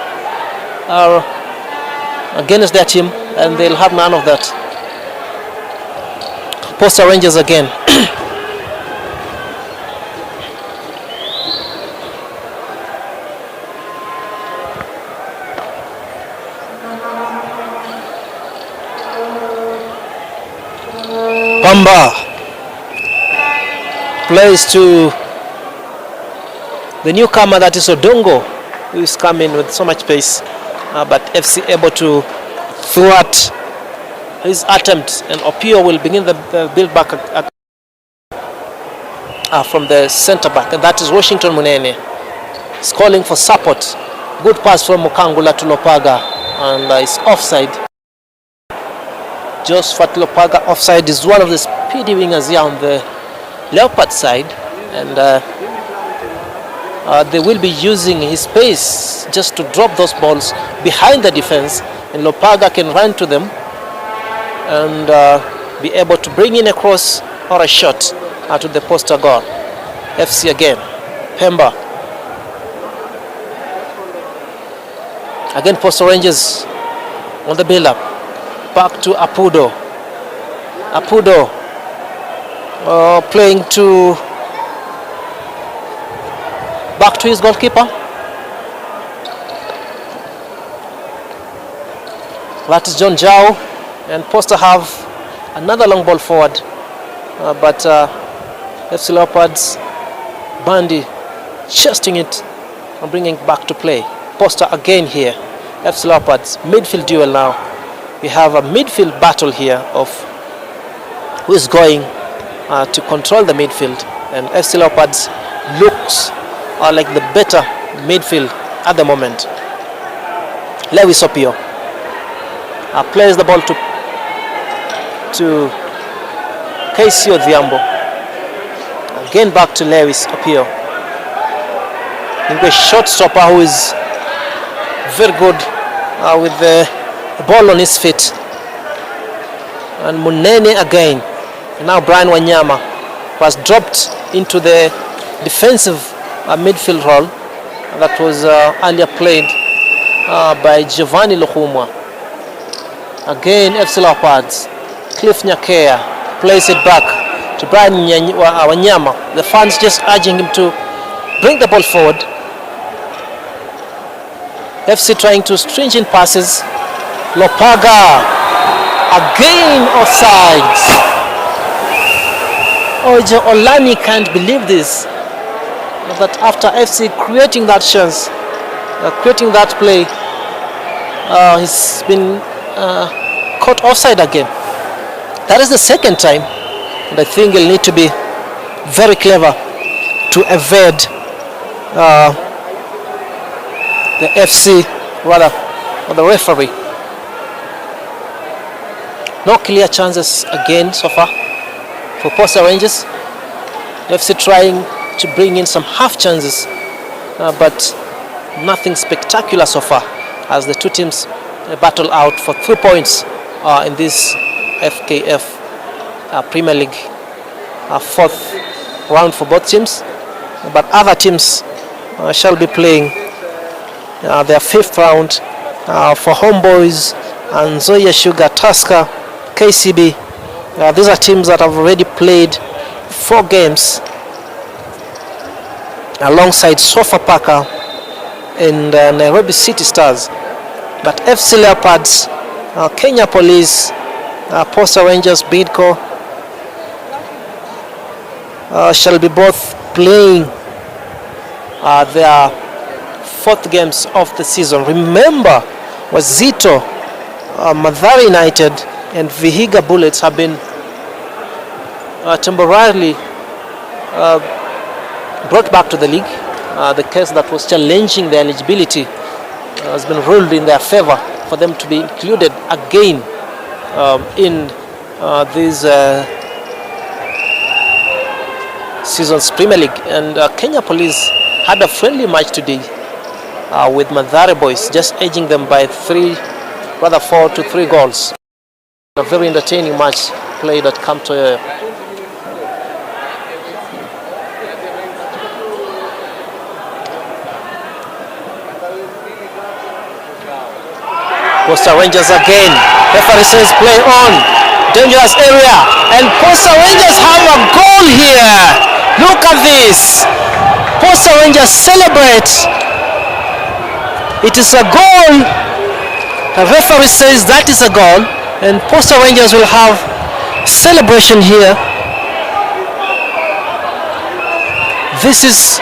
against their team, and they'll have none of that. Posta Rangers again. Bamba plays to the newcomer, that is Odongo, who is coming with so much pace, but FC able to thwart his attempt, and Opio will begin the build back from the centre back, and that is Washington Munene. He's calling for support. Good pass from Mukangula to Lopaga, and it's offside. Josephat Lopaga offside is one of the speedy wingers here on the Leopard side, and they will be using his pace just to drop those balls behind the defense, and Lopaga can run to them and be able to bring in a cross or a shot to the poster goal. FC again. Pemba. Again, Posta Rangers on the build-up. Back to Apudo. Apudo playing to back to his goalkeeper. That is John Jao, and Posta have another long ball forward, but FC Leopards, Bandy chesting it and bringing it back to play. Posta again here. FC Leopards midfield duel now. We have a midfield battle here of who is going to control the midfield, and FC Leopards looks like the better midfield at the moment. Lewis Opio plays the ball to KC Odhiambo. Again back to Lewis Opio. A short stopper who is very good with the ball on his feet. And Munene again. And now Brian Wanyama was dropped into the defensive midfield role that was earlier played by Giovanni Luhumwa. Again, FC Leopards. Cliff Nyakea plays it back to Brian Wanyama. The fans just urging him to bring the ball forward. FC trying to stringent passes. Lopaga again offside. Ojo Olani can't believe this. That after FC creating that chance, creating that play, he's been caught offside again. That is the second time, and I think he'll need to be very clever to evade the FC, rather, or the referee. No clear chances again so far for Posta Rangers. FC trying to bring in some half chances, but nothing spectacular so far as the two teams battle out for 3 points in this FKF Premier League fourth round for both teams. But other teams shall be playing their fifth round for Homeboys and Zoya Sugar, Tusker, KCB. These are teams that have already played 4 games alongside Sofapaka and Nairobi City Stars. But FC Leopards, Kenya Police, Posta Rangers, Bidco shall be both playing their 4th games of the season. Remember, Wazito, Mathare United and Vihiga Bullets have been temporarily brought back to the league. The case that was challenging their eligibility has been ruled in their favor for them to be included again in this season's Premier League. And Kenya Police had a friendly match today with Mathare boys just edging them by 4 to 3 goals. A very entertaining match played at Camp Toyoyo. Posta Rangers again. Referee says play on. Dangerous area. And Posta Rangers have a goal here. Look at this. Posta Rangers celebrate. It is a goal. The referee says that is a goal. And Posta Rangers will have celebration here. This is...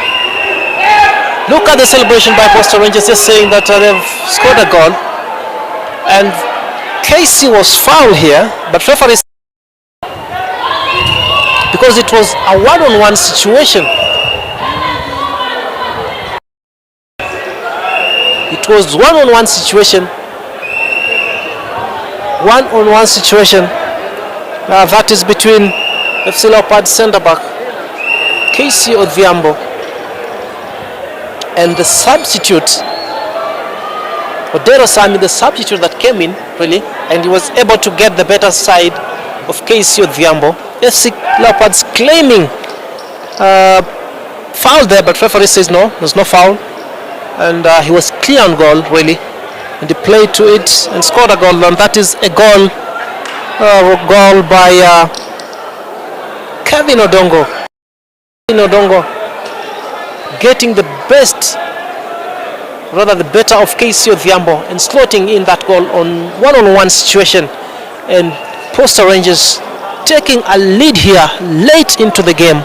Look at the celebration by Posta Rangers, just saying that they've scored a goal. And Casey was fouled here, but referee, because it was a one-on-one situation. It was one-on-one situation. One-on-one situation. That is between AFC Leopards centre-back Casey Odhiambo and the substitute Odero Sami, the substitute that came in, really, and he was able to get the better side of Casey Odhiambo. AFC Leopards claiming foul there, but referee says no, there's no foul. And he was clear on goal, really. And he played to it and scored a goal, and that is a goal by Kevin Odongo. Kevin Odongo getting the better of Casey Odhiambo and slotting in that goal on one-on-one situation, and Posta Rangers taking a lead here late into the game.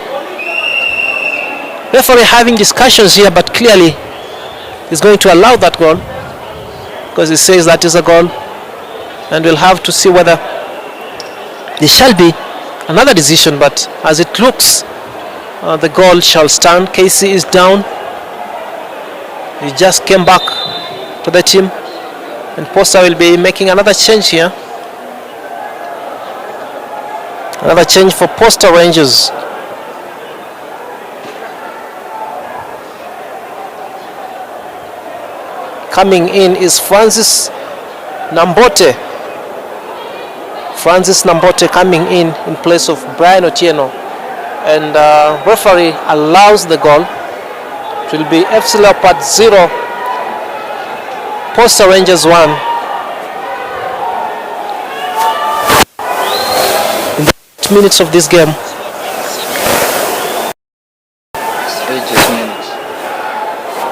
Referee having discussions here, but clearly is going to allow that goal because he says that is a goal, and we'll have to see whether there shall be another decision, but as it looks, the goal shall stand. Casey is down. He just came back to the team, and Posta will be making another change here. Another change for Posta Rangers. Coming in is Francis Nambote. Francis Nambote coming in place of Brian Otieno, and referee allows the goal. It will be AFC Leopards 0, Posta Rangers 1. In the 8 minutes of this game.
8 minutes.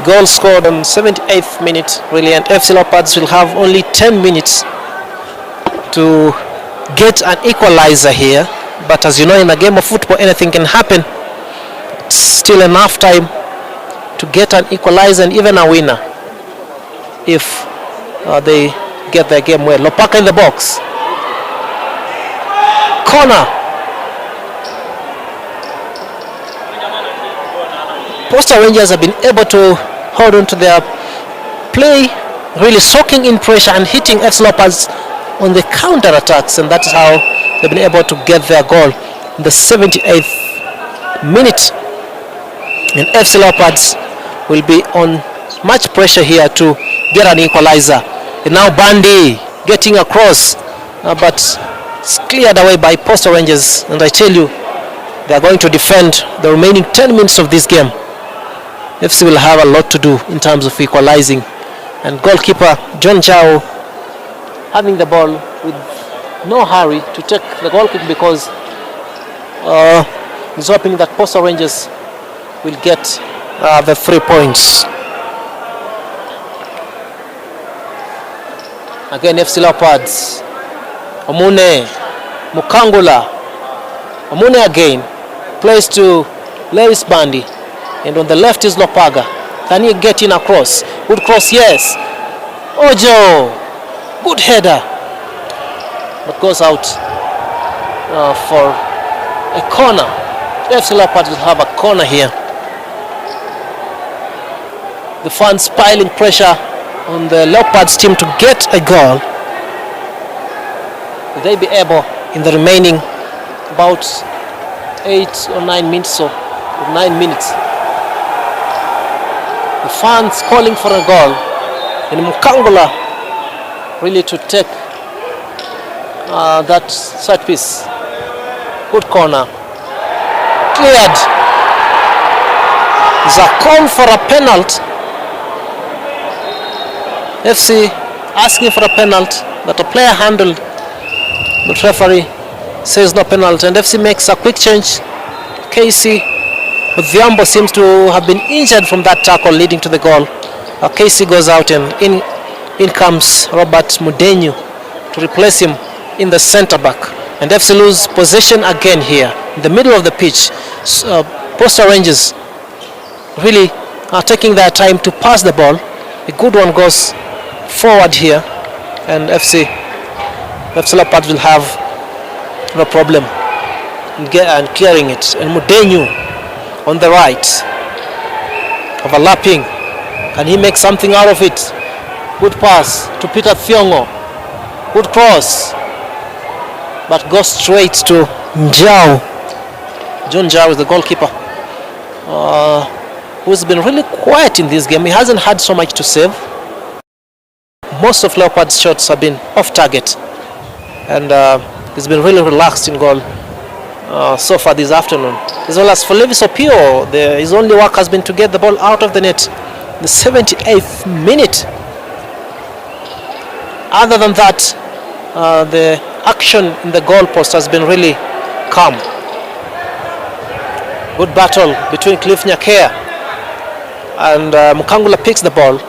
Goal scored on 78th minute, really, and AFC Leopards will have only 10 minutes to get an equalizer here. But as you know, in a game of football, anything can happen. It's still enough time to get an equalizer and even a winner if they get their game well. Lopaka in the box. Corner. Posta Rangers have been able to hold on to their play, really soaking in pressure and hitting AFC Leopards on the counter attacks, and that is how they've been able to get their goal in the 78th minute. And AFC Leopards will be on much pressure here to get an equalizer. And now Bandy getting across, but it's cleared away by Posta Rangers, and I tell you, they are going to defend the remaining 10 minutes of this game. FC will have a lot to do in terms of equalizing, and goalkeeper John Chao having the ball with no hurry to take the goal kick because he's hoping that Posta Rangers will get the 3 points. Again, FC Leopards. Omune, Mukangula. Omune again. Plays to Lewis Bandy. And on the left is Lopaga. Can he get in across? Good cross, yes. Ojo. Good header. But goes out for a corner. FC Leopards will have a corner here. The fans piling pressure on the Leopards team to get a goal. Will they be able in the remaining about 8 or 9 minutes or 9 minutes? The fans calling for a goal. And Mukangula really to take that set piece. Good corner. Cleared. There's a call for a penalty. FC asking for a penalty that a player handled, but referee says no penalty, and FC makes a quick change. Casey Odhiambo seems to have been injured from that tackle leading to the goal. Casey goes out, and in comes Robert Mudenyu to replace him in the centre back, and FC lose possession again here in the middle of the pitch. Posta Rangers really are taking their time to pass the ball. A good one goes forward here, and FC Leopards will have no problem in clearing it. And Mudenyu on the right, overlapping. Can he make something out of it? Good pass to Peter Thiongo. Good cross, but goes straight to Njao. John Njao is the goalkeeper, who's been really quiet in this game. He hasn't had so much to save. Most of Leopards' shots have been off target, and he's been really relaxed in goal so far this afternoon. As well as for Levis Opio, his only work has been to get the ball out of the net in the 78th minute. Other than that, the action in the goalpost has been really calm. Good battle between Cliff Nyakea and Mukangula picks the ball.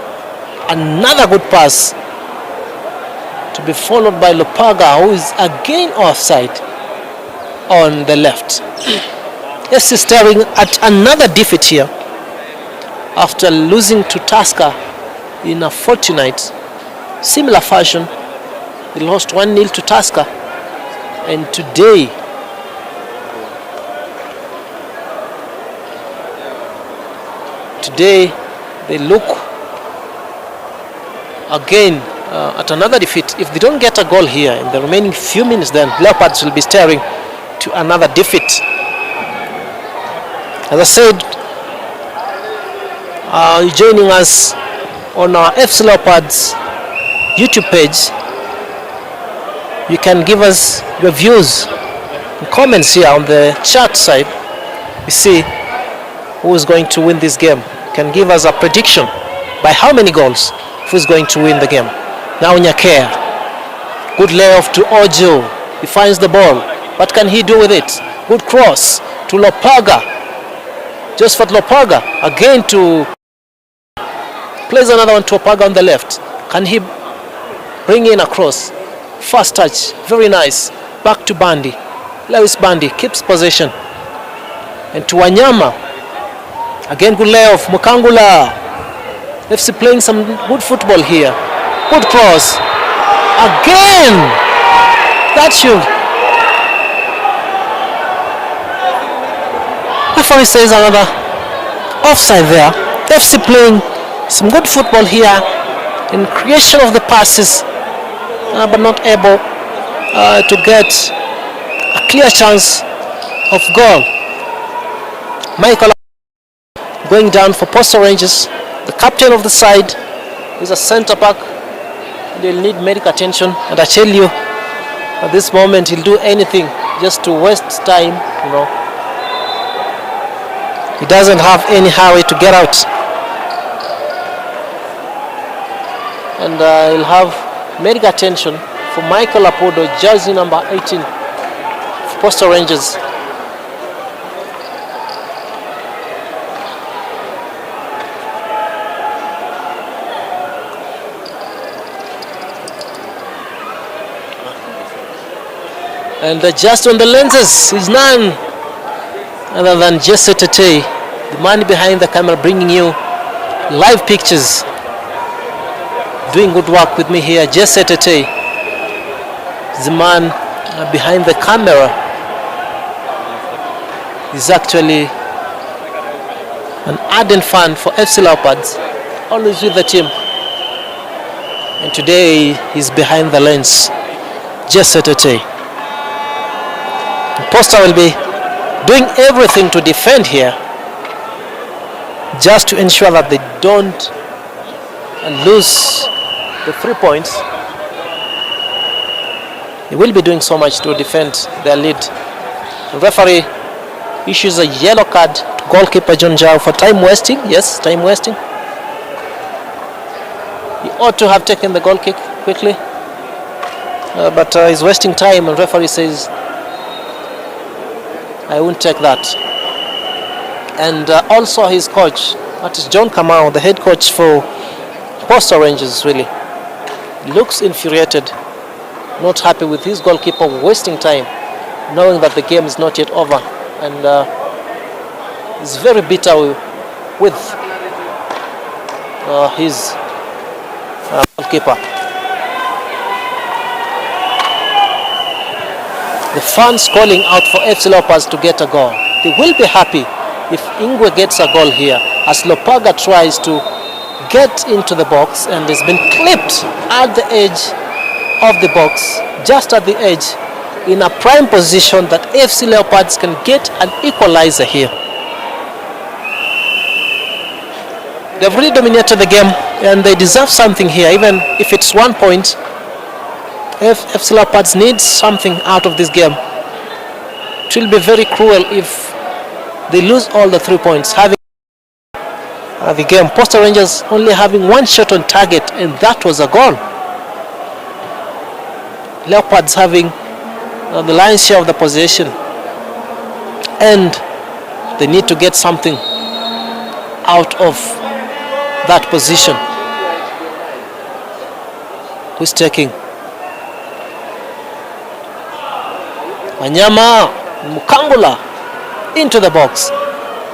Another good pass to be followed by Lopaga, who is again offside on the left. Yes, he's staring at another defeat here after losing to Tusker in a fortnight. Similar fashion, they lost 1-0 to Tusker, and today they look again at another defeat. If they don't get a goal here in the remaining few minutes, then Leopards will be staring to another defeat. As I said, joining us on our AFC Leopards YouTube page, you can give us your views and comments here on the chat side. You see who is going to win this game. You can give us a prediction by how many goals, who's going to win the game. Now Nyakea, good layoff to Ojo. He finds the ball. What can he do with it? Good cross to Lopaga. Just for Lopaga again to plays another one to Lopaga on the left. Can he bring in a cross? First touch, very nice. Back to Bandi. Lewis Bandi keeps possession. And to Wanyama. Again good layoff. Mukangula. FC playing some good football here. Good cross. Again. That should. Referee says another offside there. FC playing some good football here in creation of the passes, but not able to get a clear chance of goal. Michael going down for Posta Rangers. The captain of the side is a centre back. They'll need medical attention, and I tell you, at this moment he'll do anything just to waste time. You know, he doesn't have any hurry to get out, and he'll have medical attention for Michael Apodo, jersey number 18 for Posta Rangers. And just on the lenses is none other than Jesse Tete, the man behind the camera, bringing you live pictures, doing good work with me here. Jesse Tete is the man behind the camera. He's actually an ardent fan for FC Leopards, always with the team, and today he's behind the lens. Jesse Tete. Posta will be doing everything to defend here. just to ensure that they don't lose the 3 points. They will be doing so much to defend their lead. The referee issues a yellow card to goalkeeper John Jao for time wasting. Yes, time wasting. He ought to have taken the goal kick quickly, but he's wasting time, and referee says, I won't take that. And also his coach, that is John Kamau, the head coach for Posta Rangers, really looks infuriated, not happy with his goalkeeper wasting time, knowing that the game is not yet over, and he's very bitter with his goalkeeper. The fans calling out for AFC Leopards to get a goal. They will be happy if Ingwe gets a goal here, as Lopaga tries to get into the box and has been clipped at the edge of the box, just at the edge, in a prime position that AFC Leopards can get an equalizer here. They've really dominated the game and they deserve something here, even if it's 1 point. AFC Leopards needs something out of this game. It will be very cruel if they lose all the 3 points, having the game. Posta Rangers only having 1 shot on target, and that was a goal. Leopards having the lion's share of the possession, and they need to get something out of that position. Who's taking? Wanyama Mukangula into the box,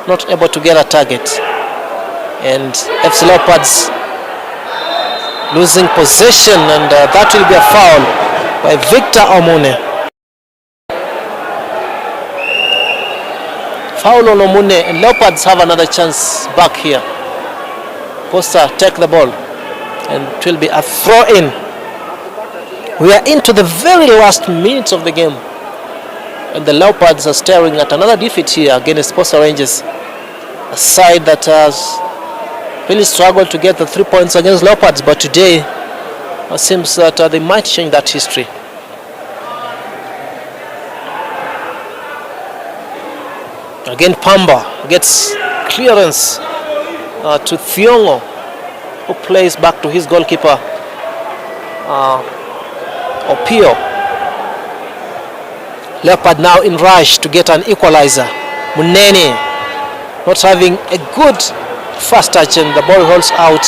not able to get a target, and FC Leopards losing possession, and that will be a foul by Victor Omune. Foul on Omune, and Leopards have another chance back here. Posta take the ball, and it will be a throw-in. We are into the very last minutes of the game, and the Leopards are staring at another defeat here against Posta Rangers, a side that has really struggled to get the 3 points against Leopards, but today it seems that they might change that history. Again, Pamba gets clearance to Thiongo, who plays back to his goalkeeper Opio. Leopard now in rush to get an equalizer. Munene not having a good first touch, and the ball rolls out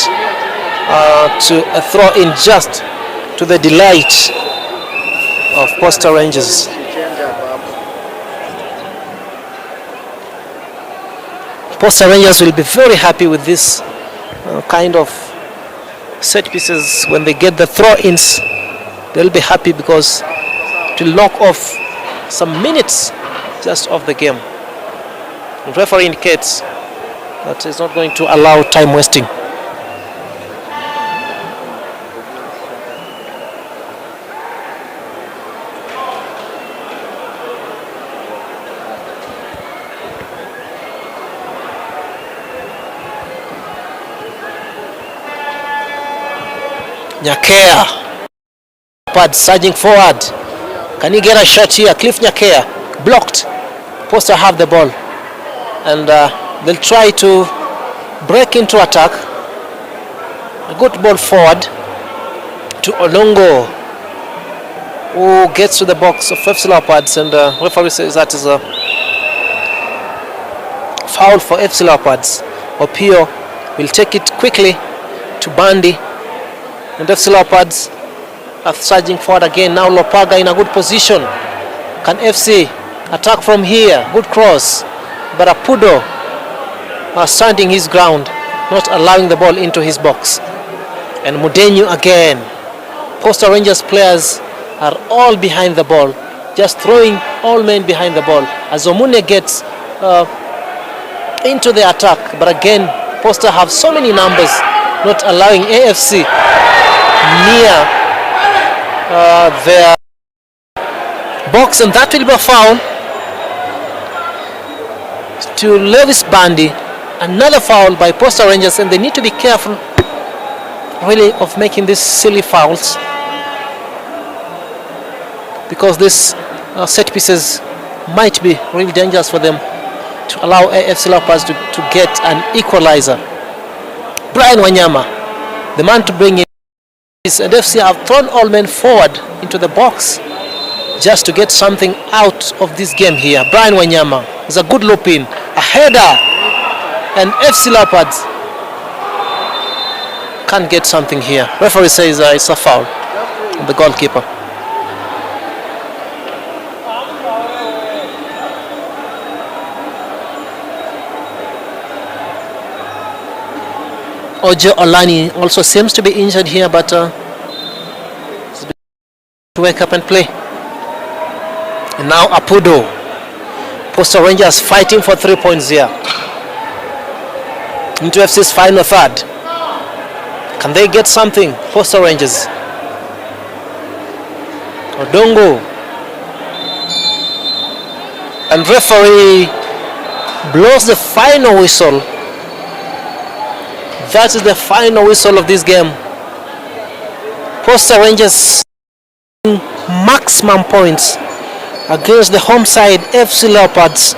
to a throw in, just to the delight of Posta Rangers. Posta Rangers will be very happy with this kind of set pieces. When they get the throw-ins, they'll be happy because it will knock off some minutes just of the game. The referee indicates that he's not going to allow time wasting. Nyakea, Pad surging forward. Can he get a shot here? Cliff Nyakea blocked. Posta have the ball, and they'll try to break into attack. A good ball forward to Olongo, who gets to the box of FC Leopards, and referee says that is a foul for FC Leopards. Opio will take it quickly to Bandi, and FC Leopards are surging forward again. Now Lopaga in a good position. Can FC attack from here? Good cross, but Apudo are standing his ground, not allowing the ball into his box. And Mudenyu again. Posta Rangers players are all behind the ball, just throwing all men behind the ball as Omune gets into the attack. But again, Posta have so many numbers, not allowing AFC near their box, and that will be a foul to Lewis Bandi, Another foul by Posta Rangers, and they need to be careful really of making these silly fouls, because these set pieces might be really dangerous for them to allow AFC Leopards to get an equalizer. Brian Wanyama, the man to bring in, and FC have thrown all men forward into the box just to get something out of this game here. Brian Wanyama is a good loop in, a header, and FC Leopards can't get something here. Referee says it's a foul on the goalkeeper. Ojo Olani also seems to be injured here, but to wake up and play. And now Apudo. Posta Rangers fighting for 3 points here into FC's final third. Can they get something? Posta Rangers. Odongo. And referee blows the final whistle. That is the final whistle of this game. Posta Rangers maximum points against the home side FC Leopards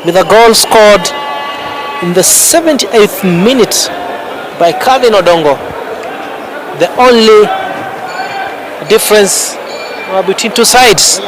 with a goal scored in the 78th minute by Calvin Odongo. The only difference between two sides.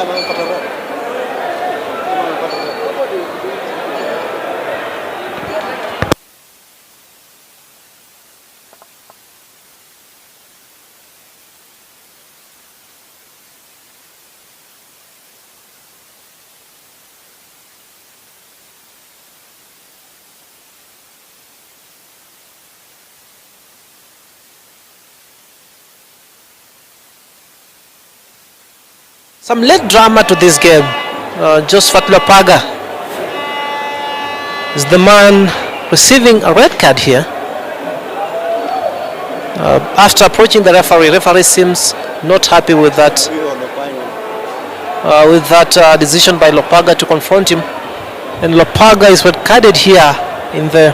Some late drama to this game. Josephat Lopaga is the man receiving a red card here. After approaching the referee seems not happy with that decision by Lopaga to confront him. And Lopaga is red carded here in the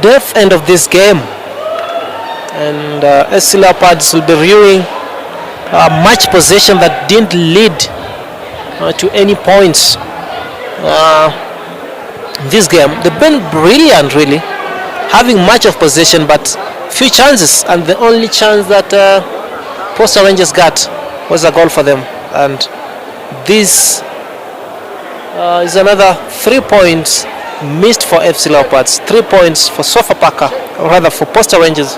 death end of this game. And SC Leopards will be reviewing much possession that didn't lead to any points this game. They've been brilliant, really, having much of possession but few chances, and the only chance that Posta Rangers got was a goal for them. And this is another 3 points missed for FC Leopards, 3 points for Sofapaka, or rather for Posta Rangers.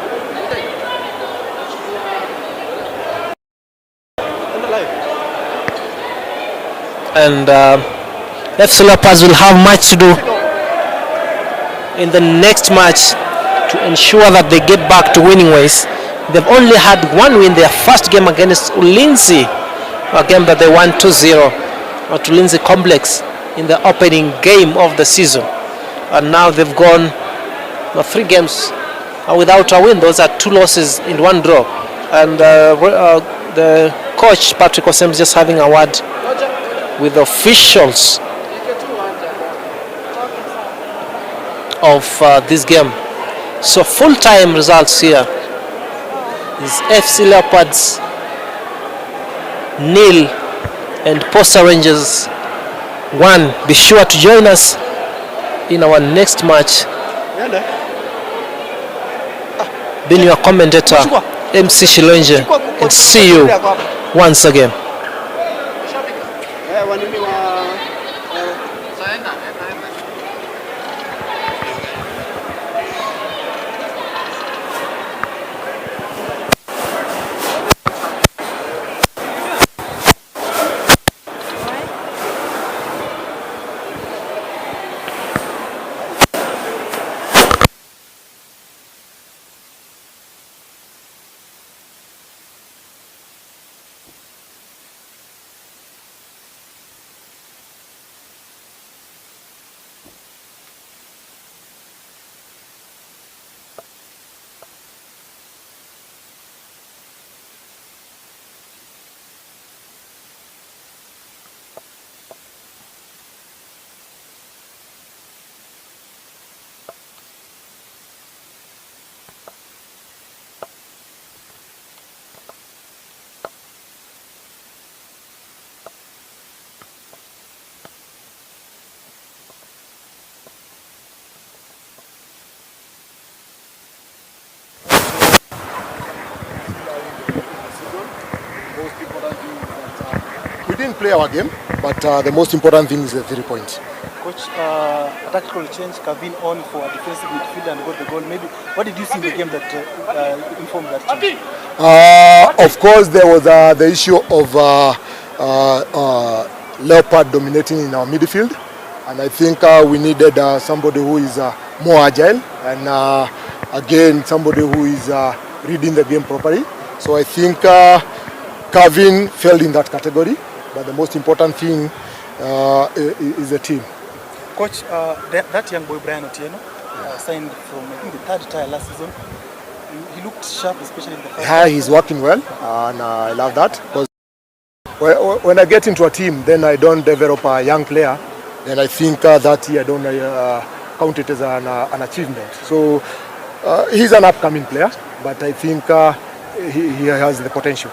And FC Leopards will have much to do in the next match to ensure that they get back to winning ways. They've only had one win, their first game against Ulinzi, a game that they won 2-0 at Ulinzi Complex in the opening game of the season. And now they've gone 3 games without a win. Those are 2 losses in 1 draw. And the coach, Patrick Osem, is just having a word with the officials of this game. So full-time results here is FC Leopards 0 and Posta Rangers 1. Be sure to join us in our next match. Being your commentator, MC Shilonje, and see you once again.
play our game, but the most important thing is the 3 points.
Coach, a tactical change, Kevin on for a defensive midfielder and got the goal. Maybe what did you see in the game that informed that change?
Of course, there was the issue of Leopard dominating in our midfield, and I think we needed somebody who is more agile and again somebody who is reading the game properly. So I think Kevin fell in that category, but the most important thing is the team.
Coach, that young boy Brian Otieno signed from I think the 3rd tier last season. He looked sharp, especially in the first.
Yeah, he's working well, and I love that because when I get into a team, then I don't develop a young player. Then I think that year I don't count it as an achievement. So he's an upcoming player, but I think he has the potential.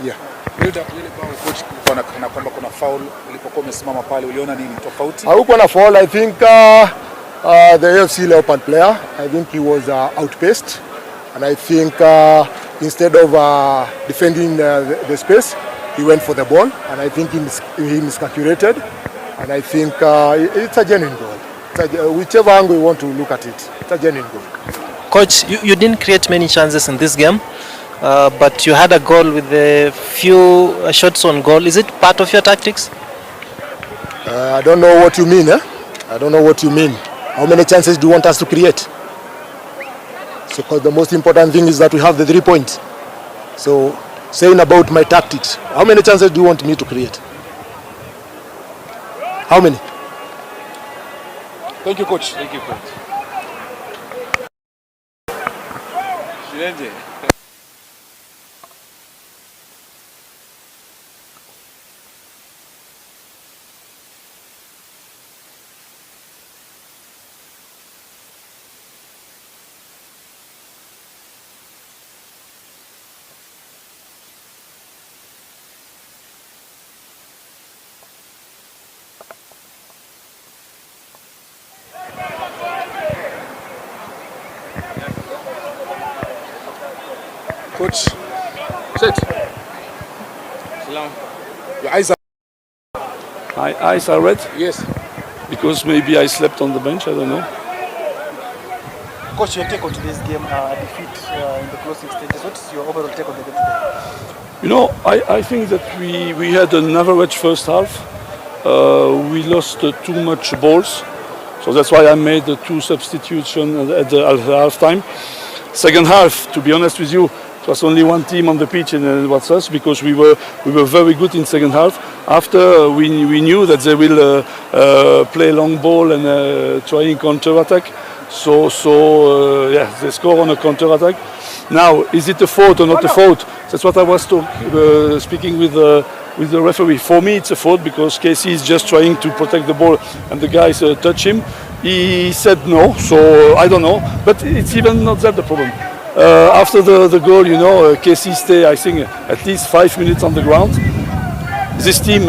Yeah.
Coach, kana kwamba kuna foul ulipokuwa umesimama pale, uliona nini tofauti?
Haukuwa na foul. I think the AFC Leopard player, I think he was outpaced, and I think instead of defending the space, he went for the ball, and I think he miscalculated, and I think it's a genuine goal. Whichever angle you want to look at it, it's a genuine goal.
Coach, you didn't create many chances in this game, but you had a goal with a few shots on goal. Is it part of your tactics?
I don't know what you mean. I don't know what you mean. How many chances do you want us to create? So, because the most important thing is that we have the 3 points. So, saying about my tactics, how many chances do you want me to create? How many?
Thank you, Coach.
Thank you, coach.
Coach, set.
Salam.
Your eyes are...
My eyes are red
Yes.
because maybe I slept on the bench, I don't know.
Coach, your take on today's game, a defeat in the closing stages. What's your overall take on the game today?
You know, I think that we had an average first half. We lost too much balls. So that's why I made the 2 substitutions at the half time. Second half, to be honest with you, it was only one team on the pitch, and it was us, because we were very good in second half. After we knew that they will play long ball and trying counter attack. So yeah, they score on a counter attack. Now, is it a fault or not a fault? That's what I was speaking with the referee. For me, it's a fault because Casey is just trying to protect the ball, and the guys touch him. He said no, so I don't know. But it's even not that the problem. After the goal, you know, Casey stay, I think, at least 5 minutes on the ground. This team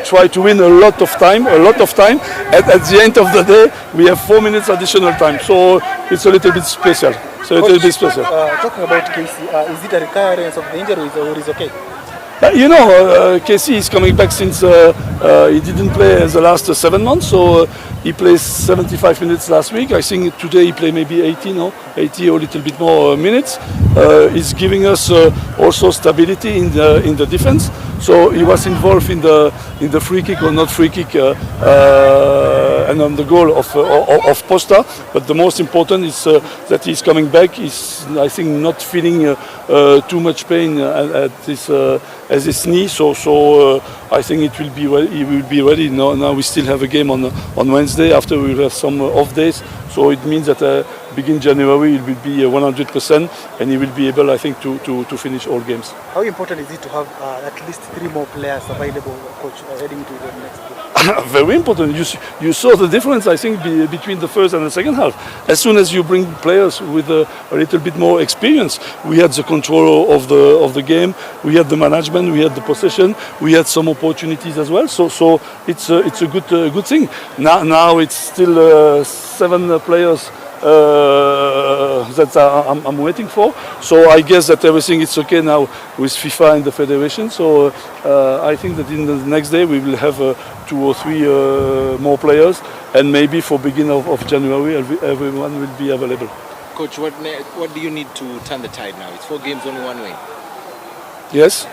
try to win a lot of time. And at the end of the day, we have 4 minutes additional time. So it's a little bit special.
Talking about Casey, is it a recurrence of the injury or is it okay?
You know, Casey is coming back since he didn't play the last 7 months, so he plays 75 minutes last week. I think today he played maybe 80 or a little bit more minutes. He's giving us also stability in the defense. So he was involved in the free kick or not free kick and on the goal of Posta. But the most important is that he's coming back. He's, I think, not feeling too much pain at his knee. So I think he will be ready. Now we still have a game on Wednesday. After we will have some off days. So it means that begin January, it will be 100%, and he will be able, I think, to finish all games.
How important is it to have at least 3 more players available, coach, heading into the next game?
Very important. You saw the difference, I think, between the first and the second half. As soon as you bring players with a little bit more experience, we had the control of the game, we had the management, we had the possession, we had some opportunities as well. So it's a good thing. Now it's still 7 players I'm waiting for. So I guess that everything is okay now with FIFA and the federation. So I think that in the next day we will have 2 or 3 more players, and maybe for beginning of January everyone will be available.
Coach, what do you need to turn the tide now? It's 4 games, only 1 win.
Yes.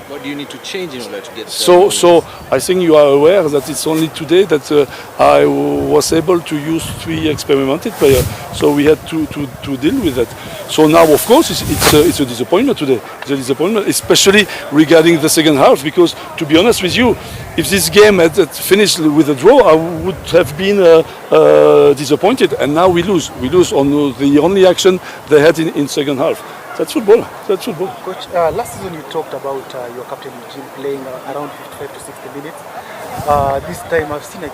What do you need to change in order to get?
So I think you are aware that it's only today that I was able to use 3 experimented players. So we had to deal with that. So now, of course, it's a disappointment today. It's a disappointment, especially regarding the second half. Because to be honest with you, if this game had finished with a draw, I would have been disappointed. And now we lose. We lose on the only action they had in second half. That's football. That's football.
Coach, last season you talked about your captain Eugene playing around 55 to 60 minutes. This time I've seen him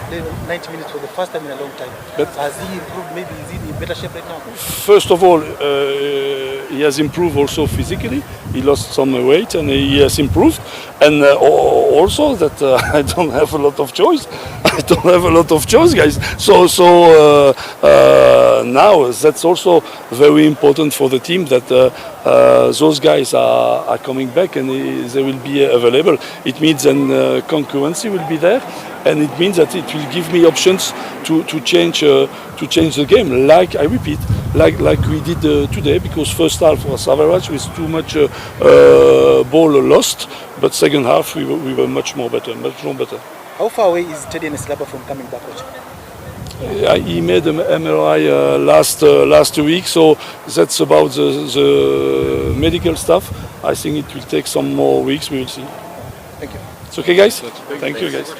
play 90 minutes for the first time in a long time.
But
has he improved? Maybe is he in better shape right now?
First of all, he has improved also physically. He lost some weight and he has improved. And also that I don't have a lot of choice. I don't have a lot of choice, guys. So now that's also very important for the team that those guys are coming back and they will be available. It means then concurrency will be there, and it means that it will give me options to change the game. Like I repeat, like we did today, because first half was average with too much ball lost, but second half we were much more better.
How far away is Teddy Neslaba from coming back, coach?
He made an MRI last week, so that's about the medical stuff. I think it will take some more weeks. We will see.
Thank you.
It's okay, guys. Thank you, guys.